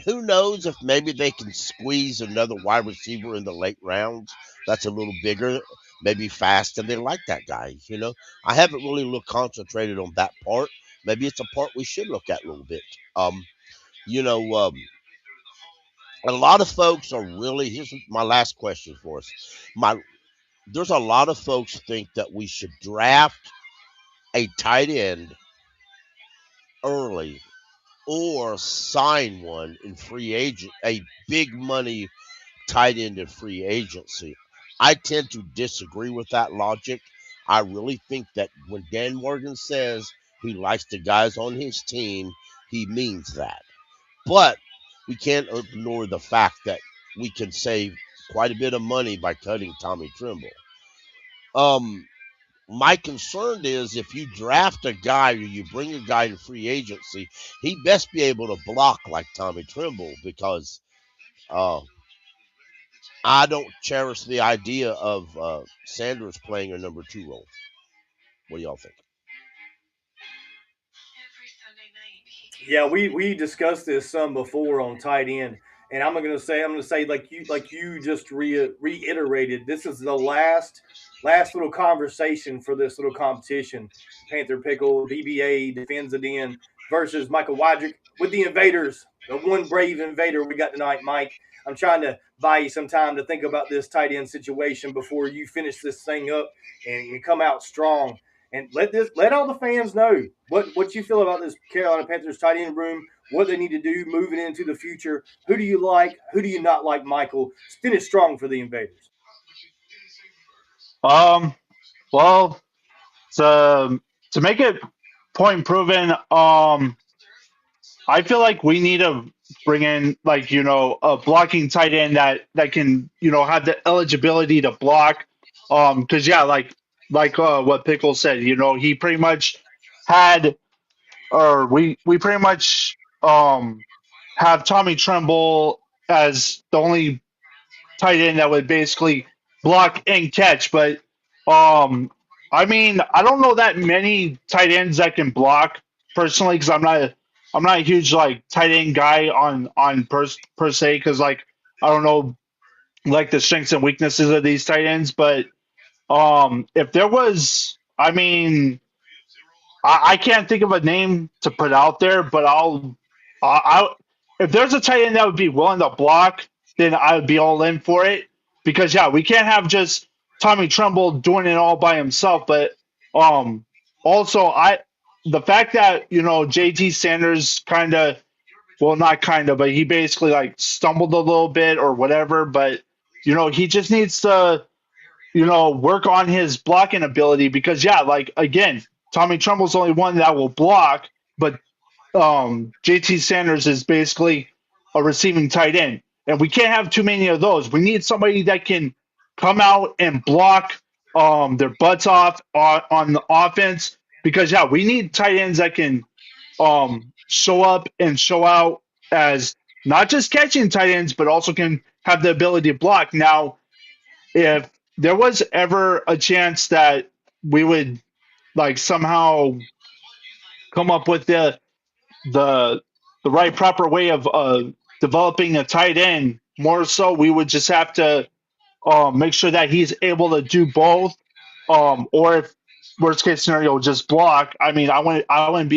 who knows if maybe they can squeeze another wide receiver in the late rounds that's a little bigger, maybe fast, and they like that guy. I haven't really looked concentrated on that part. Maybe it's a part we should look at a little bit. You know, um, a lot of folks are really. Here's my last question for us. My there's a lot of folks think that we should draft a tight end early or sign one in free agent, a big money tight end in free agency. I tend to disagree with that logic. I really think that when Dan Morgan says he likes the guys on his team, he means that. But we can't ignore the fact that we can save quite a bit of money by cutting Tommy Tremble. Um, my concern is if you draft a guy or you bring a guy in free agency, he best be able to block like Tommy Tremble because uh, I don't cherish the idea of Sanders playing a number 2 role. What do y'all think? Yeah, we discussed this some before on tight end, and I'm gonna say like you just reiterated. This is the last little conversation for this little competition. Panther Pickle DBA defends it in versus Michael Wydrick with the Invaders. The one brave invader we got tonight, Mike. I'm trying to buy you some time to think about this tight end situation before you finish this thing up and come out strong and let all the fans know what you feel about this Carolina Panthers tight end room, what they need to do moving into the future. Who do you like? Who do you not like, Michael? Finish strong for the Invaders. Um, well, to make it point proven, I feel like we need to bring in like a blocking tight end that can have the eligibility to block. Because yeah, like what Pickle said, he pretty much had or we pretty much have Tommy Tremble as the only tight end that would basically block and catch. But um, I mean, I don't know that many tight ends that can block personally because I'm not a huge like tight end guy on per se because like I don't know like the strengths and weaknesses of these tight ends. But if there was, I mean. I can't think of a name to put out there, but I if there's a tight end that would be willing to block, then I would be all in for it. Because yeah, we can't have just Tommy Tremble doing it all by himself. But um, also the fact that JT Sanders kind of well not kind of, but he basically like stumbled a little bit or whatever. But he just needs to work on his blocking ability because yeah, like again, Tommy Tremble's the only one that will block, but JT Sanders is basically a receiving tight end. And we can't have too many of those. We need somebody that can come out and block their butts off on the offense because yeah, we need tight ends that can show up and show out as not just catching tight ends, but also can have the ability to block. Now, if there was ever a chance that we would like somehow come up with the the right proper way of developing a tight end, more so we would just have to make sure that he's able to do both. Or if worst case scenario, just block. I mean, I would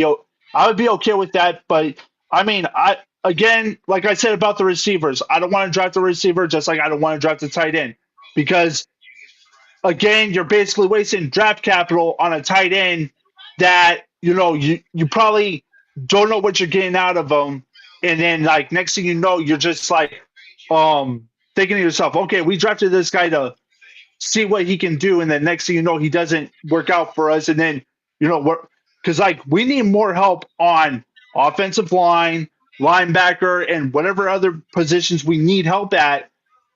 be okay with that. But I mean, I again, like I said about the receivers, I don't want to draft a receiver just like I don't want to draft a tight end because again, you're basically wasting draft capital on a tight end that you probably don't know what you're getting out of them, and then like next thing you know, you're just like thinking to yourself, okay, we drafted this guy to see what he can do, and then next thing you know, he doesn't work out for us, and then we're because like we need more help on offensive line, linebacker, and whatever other positions we need help at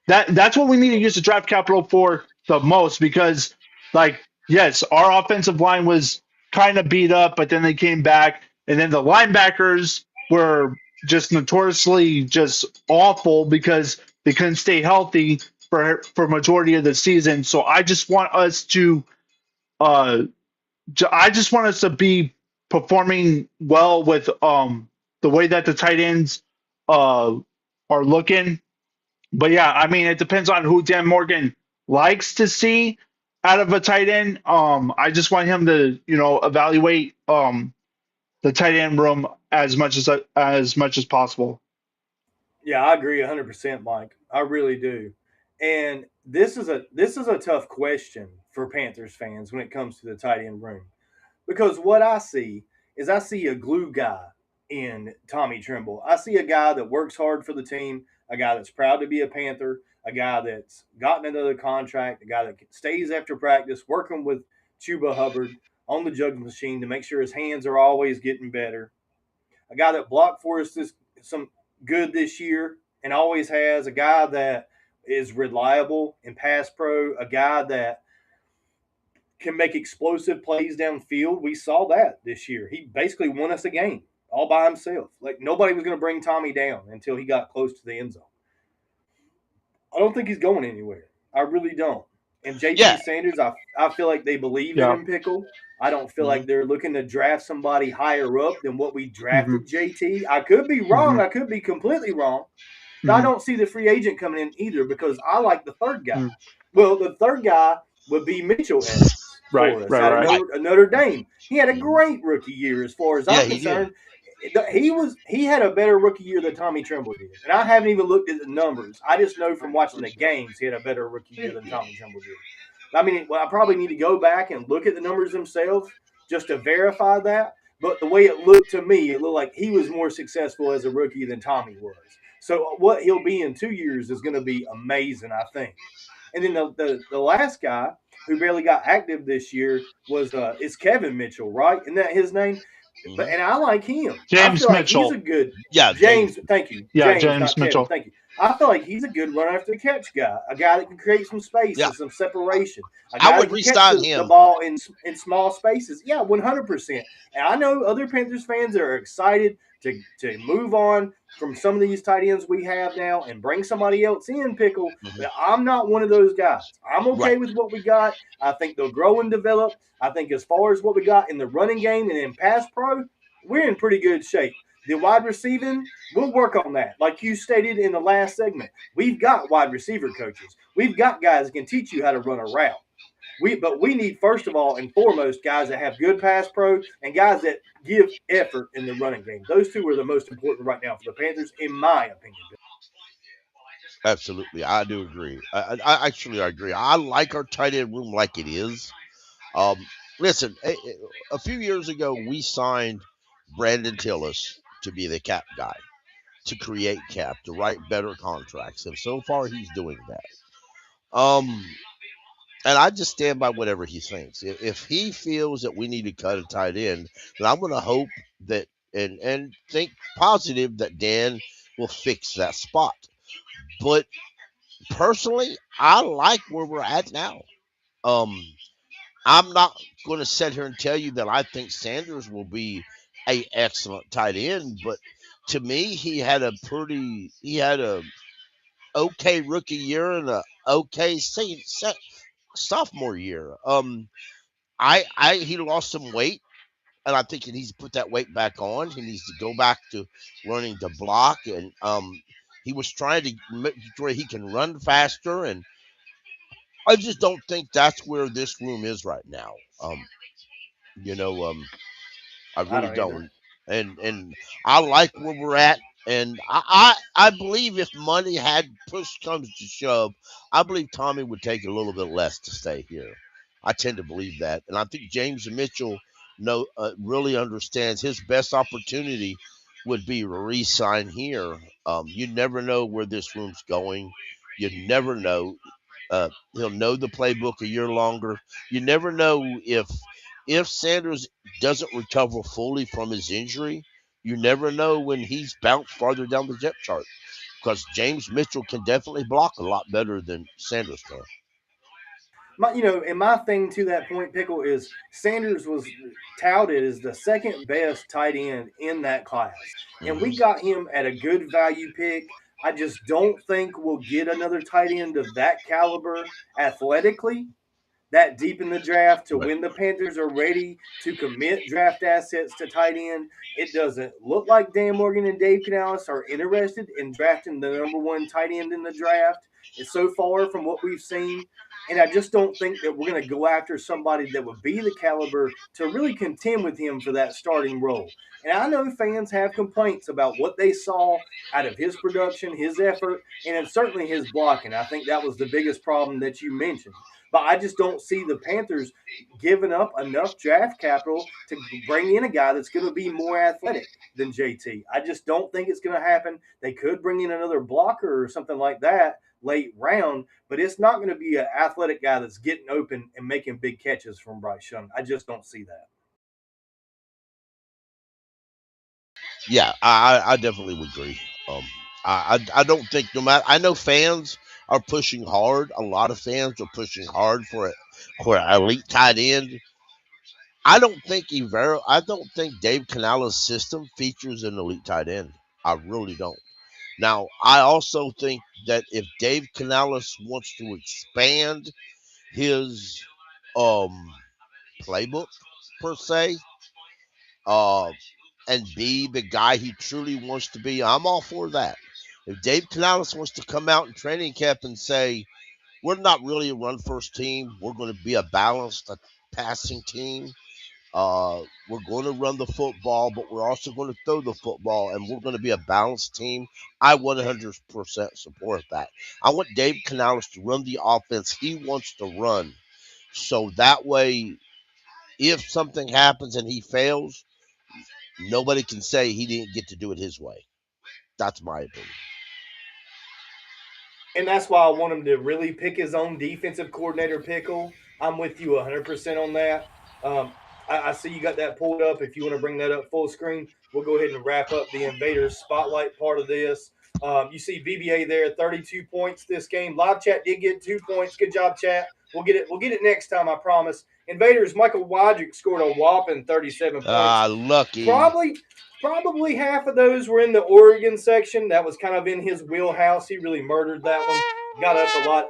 that's what we need to use the draft capital for the most because like yes our offensive line was kind of beat up but then they came back and then the linebackers were just notoriously just awful because they couldn't stay healthy for majority of the season. So uh I just want us to be performing well with the way that the tight ends uh are looking. But yeah, I mean, it depends on who Dan Morgan likes to see out of a tight end. I just want him to, evaluate the tight end room as much as possible. Yeah, I agree 100%, Mike. I really do. And this is a tough question for Panthers fans when it comes to the tight end room. Because what I see a glue guy in Tommy Tremble. I see a guy that works hard for the team, a guy that's proud to be a Panther, a guy that's gotten another contract, a guy that stays after practice, working with Chuba Hubbard on the juggling machine to make sure his hands are always getting better. A guy that blocked for us some good this year and always has. A guy that is reliable in pass pro. A guy that can make explosive plays downfield. We saw that this year. He basically won us a game all by himself. Like nobody was going to bring Tommy down until he got close to the end zone. I don't think he's going anywhere. I really don't. And Yeah. JT Sanders, I feel like they believe in Yeah. him, Pickle. I don't feel hmm like they're looking to draft somebody higher up than what we Mm-hmm. drafted JT. I could be Mm-hmm. wrong. I could be completely wrong. But I Mm-hmm. don't see the free agent coming in either because I like the third guy. Well, the third guy would be Mitchell Evans Right. for us Right. out of Right. Right. Notre Dame. He had a hmm great rookie year as far as Yeah, I'm he did. concerned. He had a better rookie year than Tommy Tremble did, and I haven't even looked at the numbers. I just know from watching the games he had a better rookie year than Tommy Tremble did. I mean, well, I probably need to go back and look at the numbers themselves just to verify that. But the way it looked to me, it looked like he was more successful as a rookie than Tommy was. So what he'll be in 2 years is going to be amazing, I think. And then the last guy who barely got active this year was is Kevin Mitchell, right? Isn't that his name? But hmm and I like him. I James feel like he's a Mitchell. good Yeah, James. James. Thank you, Yeah, James, James not Kevin. Mitchell. Thank you. I feel like he's a good run after the catch guy, a guy that can create some space Yeah, and some separation, a I guy that would can catch re-sign the him. ball in small spaces. Yeah, 100%. And I know other Panthers fans are excited to move on from some of these tight ends we have now and bring somebody else in, Pickle. hmm But I'm not one of those guys. I'm okay Right. with what we got. I think they'll grow and develop. I think as far as what we got in the running game and in pass pro, we're in pretty good shape. The wide receiving, we'll work on that. Like you stated in the last segment, we've got wide receiver coaches. We've got guys that can teach you how to run a route. But we need first of all and foremost guys that have good pass pro and guys that give effort in the running game. Those two are the most important right now for the Panthers, in my opinion. Absolutely, I do agree. I actually agree. I like our tight end room like it is. Um, Listen, a few years ago we signed Brandon Tillis to be the cap guy, to create cap, to write better contracts, and so far he's doing that. And I just stand by whatever he thinks. If he feels that we need to cut a tight end, then I'm going to hope that and think positive that Dan will fix that spot. But personally, I like where we're at now. Um, I'm not going to sit here and tell you that I think Sanders will be a excellent tight end, but to me, he had a okay rookie year and a okay sophomore year. He lost some weight, and I think he needs to put that weight back on. He needs to go back to learning to block, and he was trying to make where he can run faster, and I just don't think that's where this room is right now. Um, you know, I I really don't either. don't. And I like where we're at. And I believe if money had push comes to shove, I believe Tommy would take a little bit less to stay here. I tend to believe that, and I think James Mitchell really understands his best opportunity would be to re-sign here. You never know where this room's going. You never know. He'll know the playbook a year longer. You never know if Sanders doesn't recover fully from his injury. You never know when he's bounced farther down the depth chart because James Mitchell can definitely block a lot better than Sanders can. And my thing to that point, Pickle, is Sanders was touted as the second best tight end in that class, and we hmm got him at a good value pick. I just don't think we'll get another tight end of that caliber athletically that deep in the draft to Right. when the Panthers are ready to commit draft assets to tight end. It doesn't look like Dan Morgan and Dave Canales are interested in drafting the number one tight end in the draft. It's so far from what we've seen. And I just don't think that we're going to go after somebody that would be the caliber to really contend with him for that starting role. And I know fans have complaints about what they saw out of his production, his effort, and certainly his blocking. I think that was the biggest problem that you mentioned. But I just don't see the Panthers giving up enough draft capital to bring in a guy that's going to be more athletic than JT. I just don't think it's going to happen. They could bring in another blocker or something like that late round, but it's not going to be an athletic guy that's getting open and making big catches from Bryce Young. I just don't see that. Yeah, I definitely would agree. I don't think no matter. I know fans are pushing hard. A lot of fans are pushing hard for an elite tight end. I don't think Dave Canales' system features an elite tight end. I really don't. Now, I also think that if Dave Canales wants to expand his um playbook per se, uh, and be the guy he truly wants to be, I'm all for that. If Dave Canales wants to come out in training camp and say, we're not really a run first team, we're going to be a balanced passing team. We're going to run the football, but we're also going to throw the football, and we're going to be a balanced team. I 100% support that. I want Dave Canales to run the offense he wants to run. So that way, if something happens and he fails, nobody can say he didn't get to do it his way. That's my opinion. And that's why I want him to really pick his own defensive coordinator, Pickle. I'm with you 100% on that. I see you got that pulled up. If you want to bring that up full screen, we'll go ahead and wrap up the Invaders spotlight part of this. You see VBA there, 32 points this game. Live chat did get 2 points. Good job, chat. We'll get it. We'll get it next time, I promise. Invaders, Michael Wadrick scored a whopping 37 points. Lucky. Probably half of those were in the Oregon section. That was kind of in his wheelhouse. He really murdered that one. Got up a lot.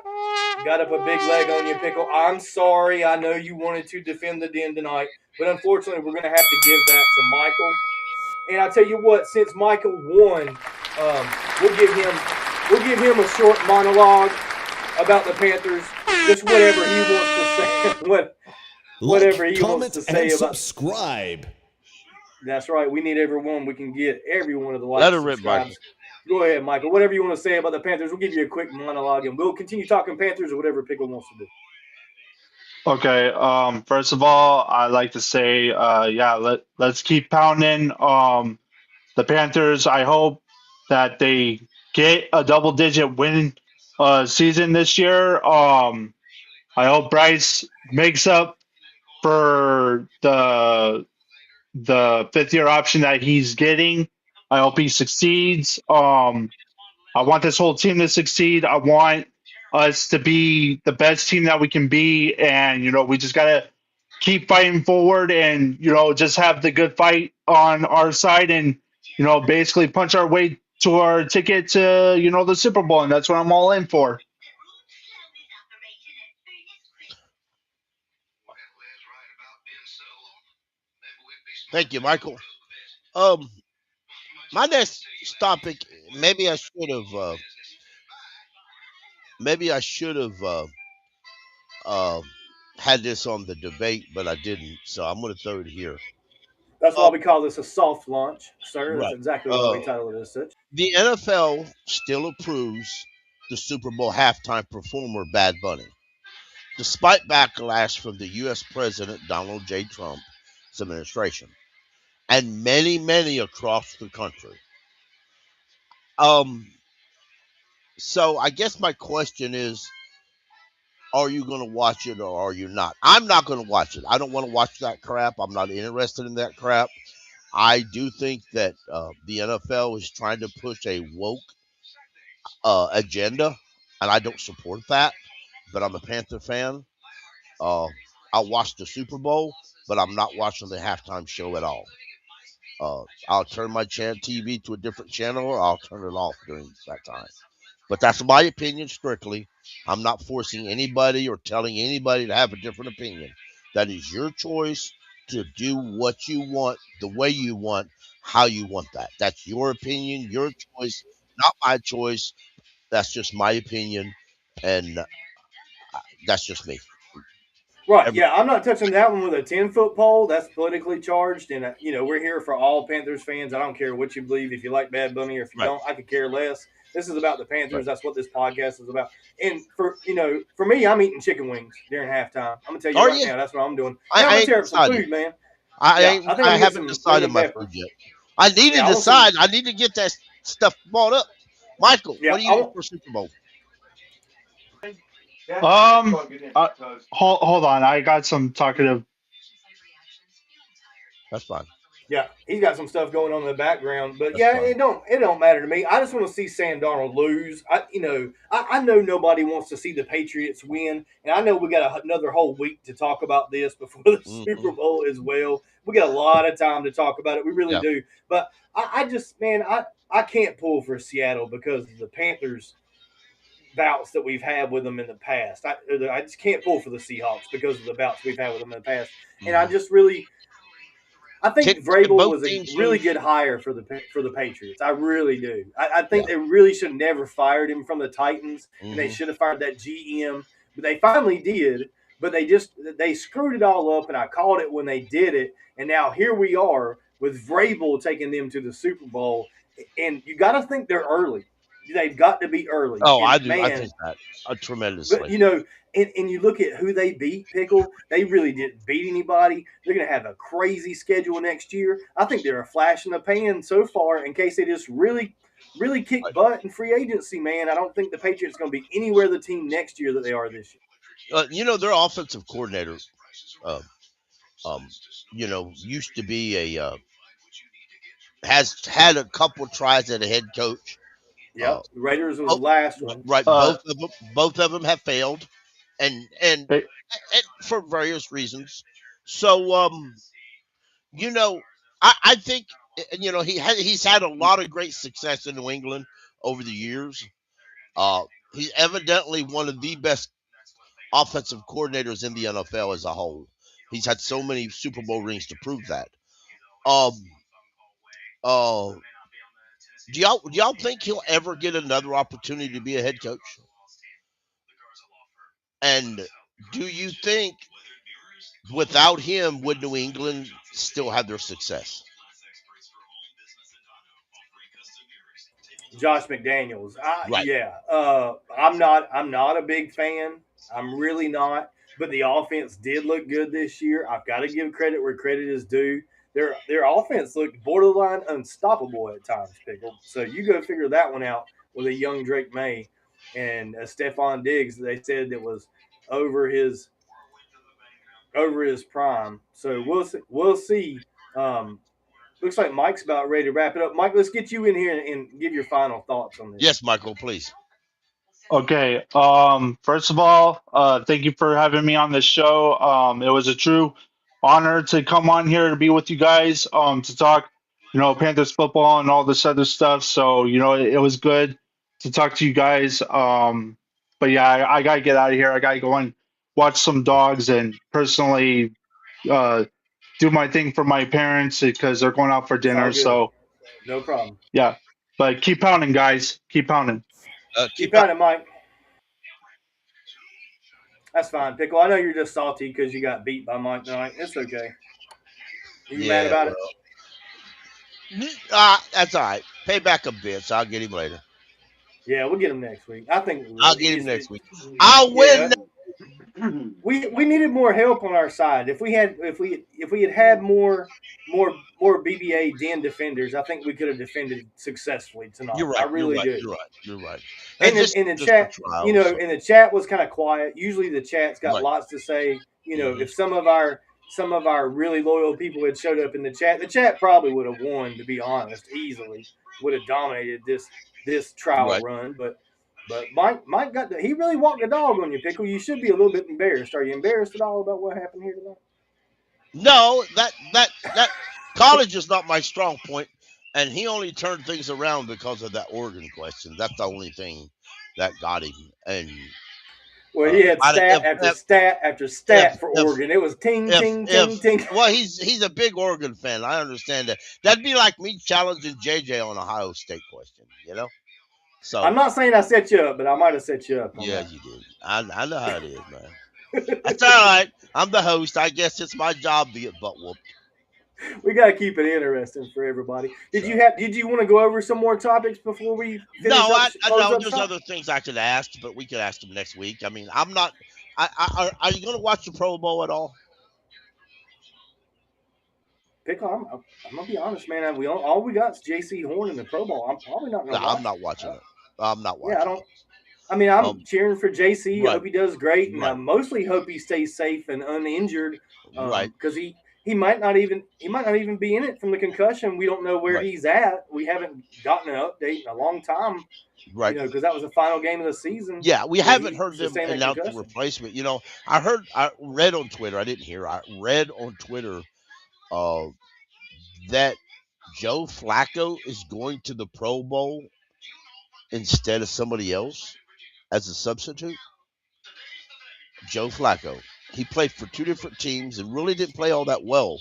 Got up a big leg on you, Pickle. I'm sorry. I know you wanted to defend the den tonight, but unfortunately, we're going to have to give that to Michael. And I tell you what, since Michael won, we'll give him a short monologue about the Panthers. Just whatever he wants to say. Whatever he wants to say and about. subscribe. That's right. We need everyone we can get. Every one of the Let likes, her rip, Michael. subscribes. Go ahead, Michael. Whatever you want to say about the Panthers, we'll give you a quick monologue, and we'll continue talking Panthers or whatever Pickle wants to do. Okay. First of all, I'd like to say, yeah, let's keep pounding. The Panthers. I hope that they get a double-digit win season this year. I hope Bryce makes up for the fifth year option that he's getting. I hope he succeeds. I want this whole team to succeed. I want us to be the best team that we can be, and we just gotta keep fighting forward, and just have the good fight on our side, and basically punch our way to our ticket to the Super Bowl, and that's what I'm all in for. Thank you, Michael. Um, my next topic. Maybe I should have. Maybe I should have uh, had this on the debate, but I didn't. So I'm going to throw it here. That's why Um, we call this a soft launch, sir. That's right. exactly why Uh, we titled it as such. the NFL still approves the Super Bowl halftime performer Bad Bunny, despite backlash from the U.S. President Donald J. Trump's administration and many, many across the country. Um, so I guess my question is, are you going to watch it or are you not? I'm not going to watch it. I don't want to watch that crap. I'm not interested in that crap. I do think that the NFL is trying to push a woke agenda, and I don't support that. But I'm a Panther fan. Uh, I'll watch the Super Bowl, but I'm not watching the halftime show at all. I'll turn my TV to a different channel, or I'll turn it off during that time. But that's my opinion strictly. I'm not forcing anybody or telling anybody to have a different opinion. That is your choice to do what you want, the way you want, how you want that. That's your opinion, your choice, not my choice. That's just my opinion. And That's just me. Right. Every, Yeah, I'm not touching that one with a 10-foot pole. That's politically charged, and we're here for all Panthers fans. I don't care what you believe. If you like Bad Bunny or if you right, don't, I could care less. This is about the right. Panthers. That's what this podcast is about. And for me, I'm eating chicken wings during halftime. I'm gonna tell you Are right you? now. That's what I'm doing. Yeah, I'm I gonna ain't tear up some decided. food, man. I Yeah, ain't. I think I'm I gonna get haven't some decided lemon my pepper. food yet. I need to Yeah, I want some. decide. I need to get that stuff bought up. Michael, Yeah, what are you I eating want. for Super Bowl? Hold on. I got some talkative. That's fine. Yeah, he's got some stuff going on in the background, but That's yeah, fine. it don't matter to me. I just want to see Sam Darnold lose. I know nobody wants to see the Patriots win, and I know we got another whole week to talk about this before the Hmm. Super Bowl as well. We got a lot of time to talk about it. We really Yeah. do. But I just, man, I can't pull for Seattle because of the Panthers bouts that we've had with them in the past. I just can't pull for the Seahawks because of the bouts we've had with them in the past, and I Hmm. just really I think Can Vrabel both was a teams really lose? good hire for the Patriots. I really do. I think Yeah. they really should have never fired him from the Titans, and they Hmm. should have fired that GM. But they finally did. But they screwed it all up, and I called it when they did it. And now here we are with Vrabel taking them to the Super Bowl, and you got to think they're early. They've got to be early. Oh, I And do. I think man, that but tremendously. and you look at who they beat, Pickle, they really didn't beat anybody. They're going to have a crazy schedule next year. I think they're a flash in the pan so far in case they just really kick butt in free agency, man. I don't think the Patriots are going to be anywhere the team next year that they are this year. Their offensive coordinator, uh, um, used to be has had a couple tries at a head coach. Uh, Yep. The Raiders was oh, the last one. right, Uh, both of them have failed, and and, hey, and for various reasons. So, you know, I think he's had a lot of great success in New England over the years. Uh, he's evidently one of the best offensive coordinators in the NFL as a whole. He's had so many Super Bowl rings to prove that. Um, uh, do y'all think he'll ever get another opportunity to be a head coach? And do you think without him would New England still have their success? Josh McDaniels. Right. I'm not a big fan. I'm really not. But the offense did look good this year. I've got to give credit where credit is due. Their offense looked borderline unstoppable at times, Pickle. So you go figure that one out with a young Drake May and a Stephon Diggs. They said that was over his over his prime. So we'll see. We'll see. Looks like Mike's about ready to wrap it up. Mike, let's get you in here and give your final thoughts on this. Yes, Michael, please. okay. First of all, thank you for having me on this show. It was a true honor to come on here to be with you guys. To talk, Panthers football and all this other stuff. So, it was good to talk to you guys. But yeah, I gotta get out of here. I gotta go and watch some dogs and personally, uh, do my thing for my parents because they're going out for It's all dinner. good. So No problem. yeah, but keep pounding, guys. Keep pounding. Keep Keep up. at it, Mike. That's fine, Pickle. I know you're just salty because you got beat by Mike tonight. It's okay. Are you mad Yeah, about it? well, that's all right. Pay back a bit, so I'll get him later. Yeah, we'll get him next week. I think we I'll will. get him next week. I'll Yeah. win. We needed more help on our side. If we had more BBA den defenders, I think we could have defended successfully You're tonight. I right. You're really right. do. You're right. You're right. And And this in is the just a chat, trial. So, and the chat was kind of quiet. Usually the chat's got right. lots to say. Hmm. If some of our really loyal people had showed up in the chat probably would have won. To be honest, easily would have dominated this trial Right. run. But Mike he really walked the dog on you, Pickle. You should be a little bit embarrassed. Are you embarrassed at all about what happened here tonight? No, that college is not my strong point, and he only turned things around because of that Oregon question. That's the only thing that got him. And Well, he had I, stat after stat after if stat for Oregon. It was ting if ting if ting ting. well, he's a big Oregon fan. I understand that. That'd be like me challenging JJ on Ohio State question. I'm So not saying I set you up, but I might have set you up on yeah, that. you did. I know how it is, man. That's all right. I'm the host. I guess it's my job to get butt whooped. We got to keep it interesting for everybody. So Did you want to go over some more topics before we no, finish up I close know up there's shop? other things I could ask, but we could ask them next week. I mean, I'm not. Are you going to watch the Pro Bowl at all? Pickle, I'm gonna be honest, man. All we got is J.C. Horn in the Pro Bowl. I'm probably not No, gonna I'm watch not it. watching it. I'm not Yeah, I watching don't. it. I mean, I'm Um, cheering for JC. I right, hope he does great, and I right, mostly hope he stays safe and uninjured, right, because he might not even be in it from the concussion. We don't know where right, he's at. We haven't gotten an update in a long time, right. because that was the final game of the season Yeah, we where haven't he heard them sustained that announce the concussion. replacement. I read on Twitter. I didn't hear. I read on Twitter uh, that Joe Flacco is going to the Pro Bowl instead of somebody else as a substitute. Joe Flacco. He played for two different teams and really didn't play all that well.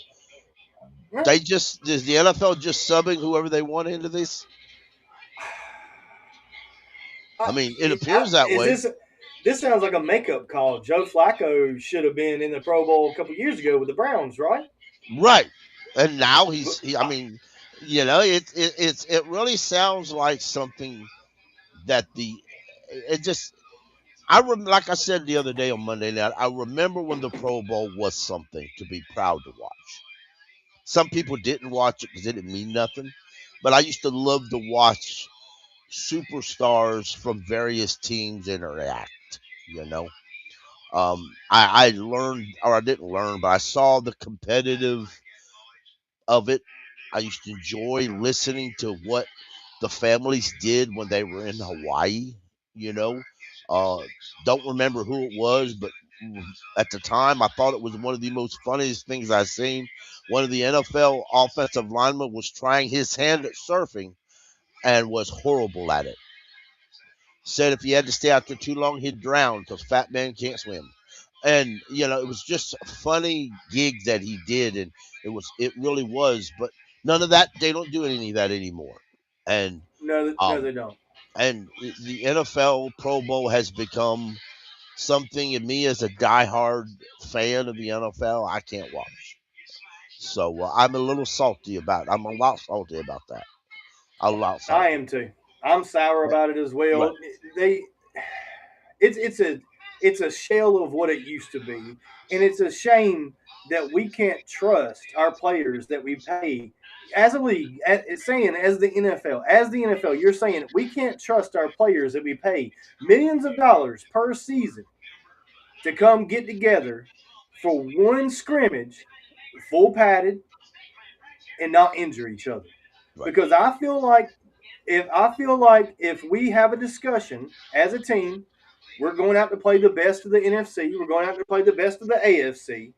Yeah. They just is the NFL just subbing whoever they want into this? I mean, it appears that Is way. this? This sounds like a makeup call. Joe Flacco should have been in the Pro Bowl a couple years ago with the Browns, right? Right. And now But, I mean, it really sounds like something that it just like I said the other day on Monday night, I remember when the Pro Bowl was something to be proud to watch. Some people didn't watch it because it didn't mean nothing, but I used to love to watch superstars from various teams interact. You know, I learned, or I didn't learn, but I saw the competitive of it. I used to enjoy listening to what the families did when they were in Hawaii. You know, uh, don't remember who it was, but at the time, I thought it was one of the most funniest things I've seen. One of the NFL offensive linemen was trying his hand at surfing and was horrible at it. Said if he had to stay out there too long, he'd drown because fat man can't swim. And it was just a funny gig that he did, and it really was. But none of that, they don't do any of that anymore. And no, no, um they don't. and the NFL Pro Bowl has become something, and me as a diehard fan of the NFL, I can't watch. So I'm a little salty about. I'm a lot salty about that. A lot I salty. am too. I'm sour Right. about it as Right. well. They, it's a shell of what it used to be, and it's a shame that we can't trust our players that we pay as a league. It's saying as the NFL, you're saying we can't trust our players that we pay millions of dollars per season to come get together for one scrimmage, full padded, and not injure each other. Right. Because I feel like if we have a discussion as a team, we're going out to play the best of the NFC, we're going out to play the best of the AFC,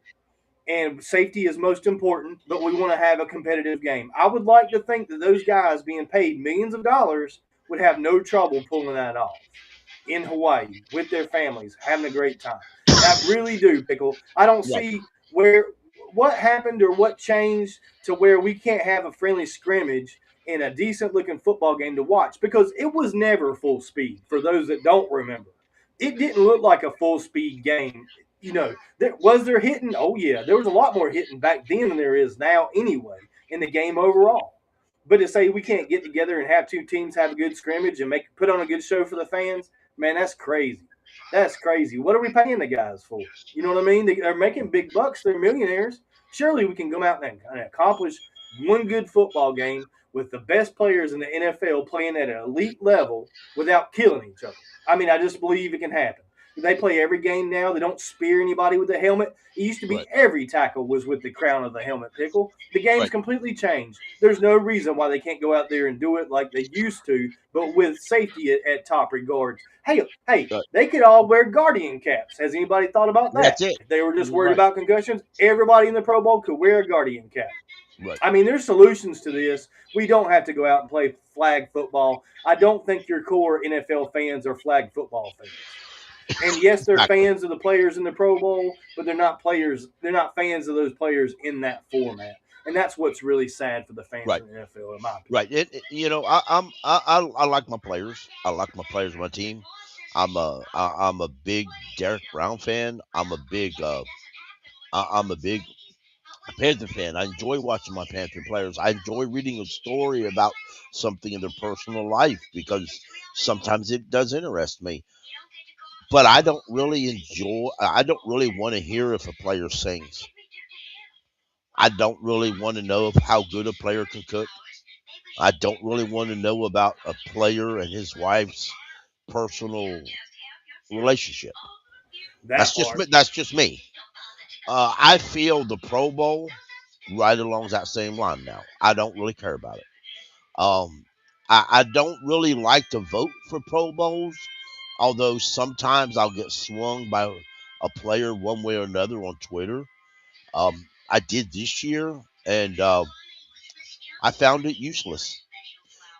and safety is most important, but we want to have a competitive game. I would like to think that those guys being paid millions of dollars would have no trouble pulling that off in Hawaii with their families, having a great time. I really do, Pickle. I don't Right. see where what happened or what changed to where we can't have a friendly scrimmage and a decent looking football game to watch, because it was never full speed. For those that don't remember, it didn't look like a full speed game. Was there hitting? Oh yeah, there was a lot more hitting back then than there is now anyway in the game overall. But to say we can't get together and have two teams have a good scrimmage and put on a good show for the fans, man, that's crazy. That's crazy. What are we paying the guys for? You know what I mean? They're making big bucks. They're millionaires. Surely we can go out and accomplish one good football game with the best players in the NFL playing at an elite level without killing each other. I mean, I just believe it can happen. They play every game now. They don't spear anybody with the helmet. It used to be Right. every tackle was with the crown of the helmet, Pickle. The game's Right. completely changed. There's no reason why they can't go out there and do it like they used to, but with safety at top regards. Hey, Right. they could all wear guardian caps. Has anybody thought about That's that? it. If they were just You're worried right. about concussions, everybody in the Pro Bowl could wear a guardian cap. Right. I mean, there's solutions to this. We don't have to go out and play flag football. I don't think your core NFL fans are flag football fans. And yes, they're Exactly. fans of the players in the Pro Bowl, but they're not players. They're not fans of those players in that format. And that's what's really sad for the fans Right. in the NFL, in my opinion. Right. I like my players. I like my players on my team. I'm a big Derek Brown fan. I'm a big Panther fan. I enjoy watching my Panther players. I enjoy reading a story about something in their personal life because sometimes it does interest me. But I don't really enjoy. I don't really want to hear if a player sings. I don't really want to know of how good a player can cook. I don't really want to know about a player and his wife's personal relationship. That part. That's just me. I feel the Pro Bowl right along that same line now. I don't really care about it. Um, I don't really like to vote for Pro Bowls, although sometimes I'll get swung by a player one way or another on Twitter. I did this year, and I found it useless.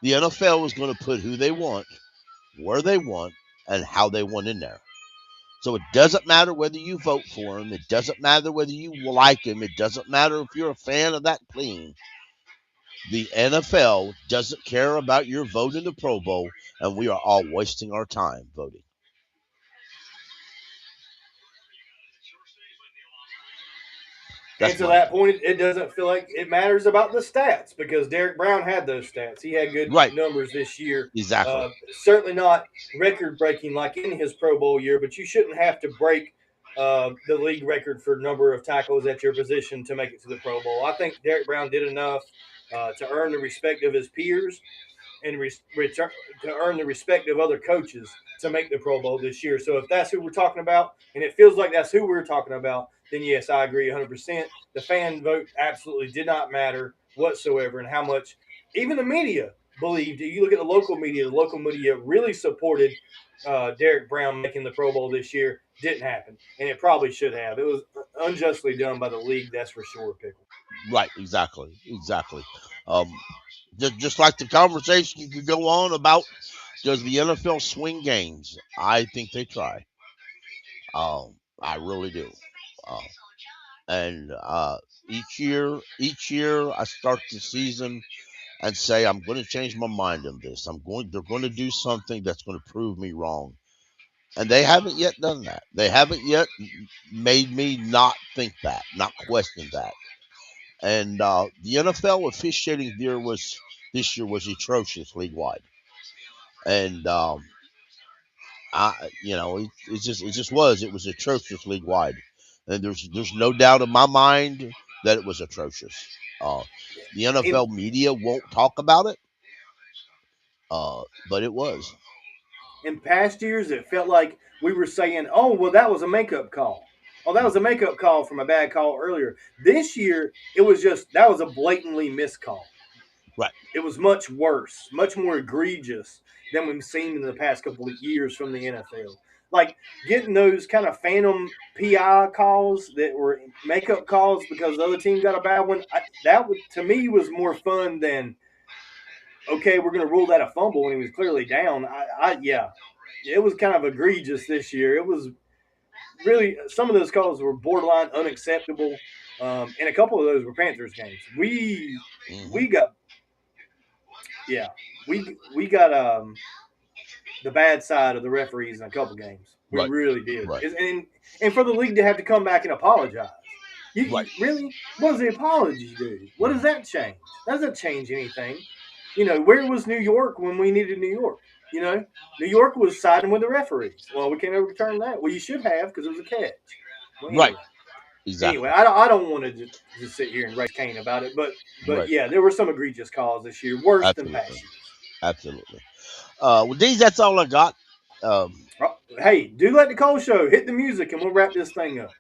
The NFL is going to put who they want, where they want, and how they want in there. So it doesn't matter whether you vote for him. It doesn't matter whether you like him. It doesn't matter if you're a fan of that team. The NFL doesn't care about your vote in the Pro Bowl, and we are all wasting our time voting. And That's to my that point, it doesn't feel like it matters about the stats because Derek Brown had those stats. He had good right. numbers this year. Exactly. Certainly not record breaking like in his Pro Bowl year, but you shouldn't have to break the league record for number of tackles at your position to make it to the Pro Bowl. I think Derek Brown did enough to earn the respect of his peers and return to earn the respect of other coaches to make the Pro Bowl this year. So if that's who we're talking about, and it feels like that's who we're talking about, then yes, I agree 100%. The fan vote absolutely did not matter whatsoever, and how much even the media believed. You look at the local media really supported Derek Brown making the Pro Bowl this year. Didn't happen, and it probably should have. It was unjustly done by the league, that's for sure, Pickle. Right. Exactly. Exactly. Um, just like the conversation you could go on about does the NFL swing games? I think they try. I really do. Um, and each year I start the season and say I'm going to change my mind on this. They're going to do something that's going to prove me wrong, and they haven't yet done that. They haven't yet made me not think that, not question that. And the NFL officiating this year was atrocious league wide, and it was atrocious league wide, and there's no doubt in my mind that it was atrocious. Uh, the In NFL media won't talk about it, but it was. in past years, it felt like we were saying, "Oh, well, that was a makeup call. Oh, that was a makeup call from a bad call earlier." This year, it was just that was a blatantly missed call. Right. It was much worse, much more egregious than we've seen in the past couple of years from the NFL. Like getting those kind of phantom PI calls that were makeup calls because the other team got a bad one. That would, to me, was more fun than okay, we're going to rule that a fumble when he was clearly down. Yeah, it was kind of egregious this year. It was really some of those calls were borderline unacceptable, and a couple of those were Panthers games. Hmm. We got yeah we got the bad side of the referees in a couple games. We Right. really did, Right. and for the league to have to come back and apologize. Right. You really? What does the apology do? What does that change? That doesn't change anything. Where was New York when we needed New York? New York was siding with the referees. Well, we can't overturn that. Well, you should have because it was a catch. Well, Right. anyway, Exactly. I don't want to just sit here and raise Cain about it, but Right. yeah, there were some egregious calls this year, worse than Absolutely. past years. Absolutely. Well, these that's all I got. Um, Hey, do let the Cole show hit the music and we'll wrap this thing up.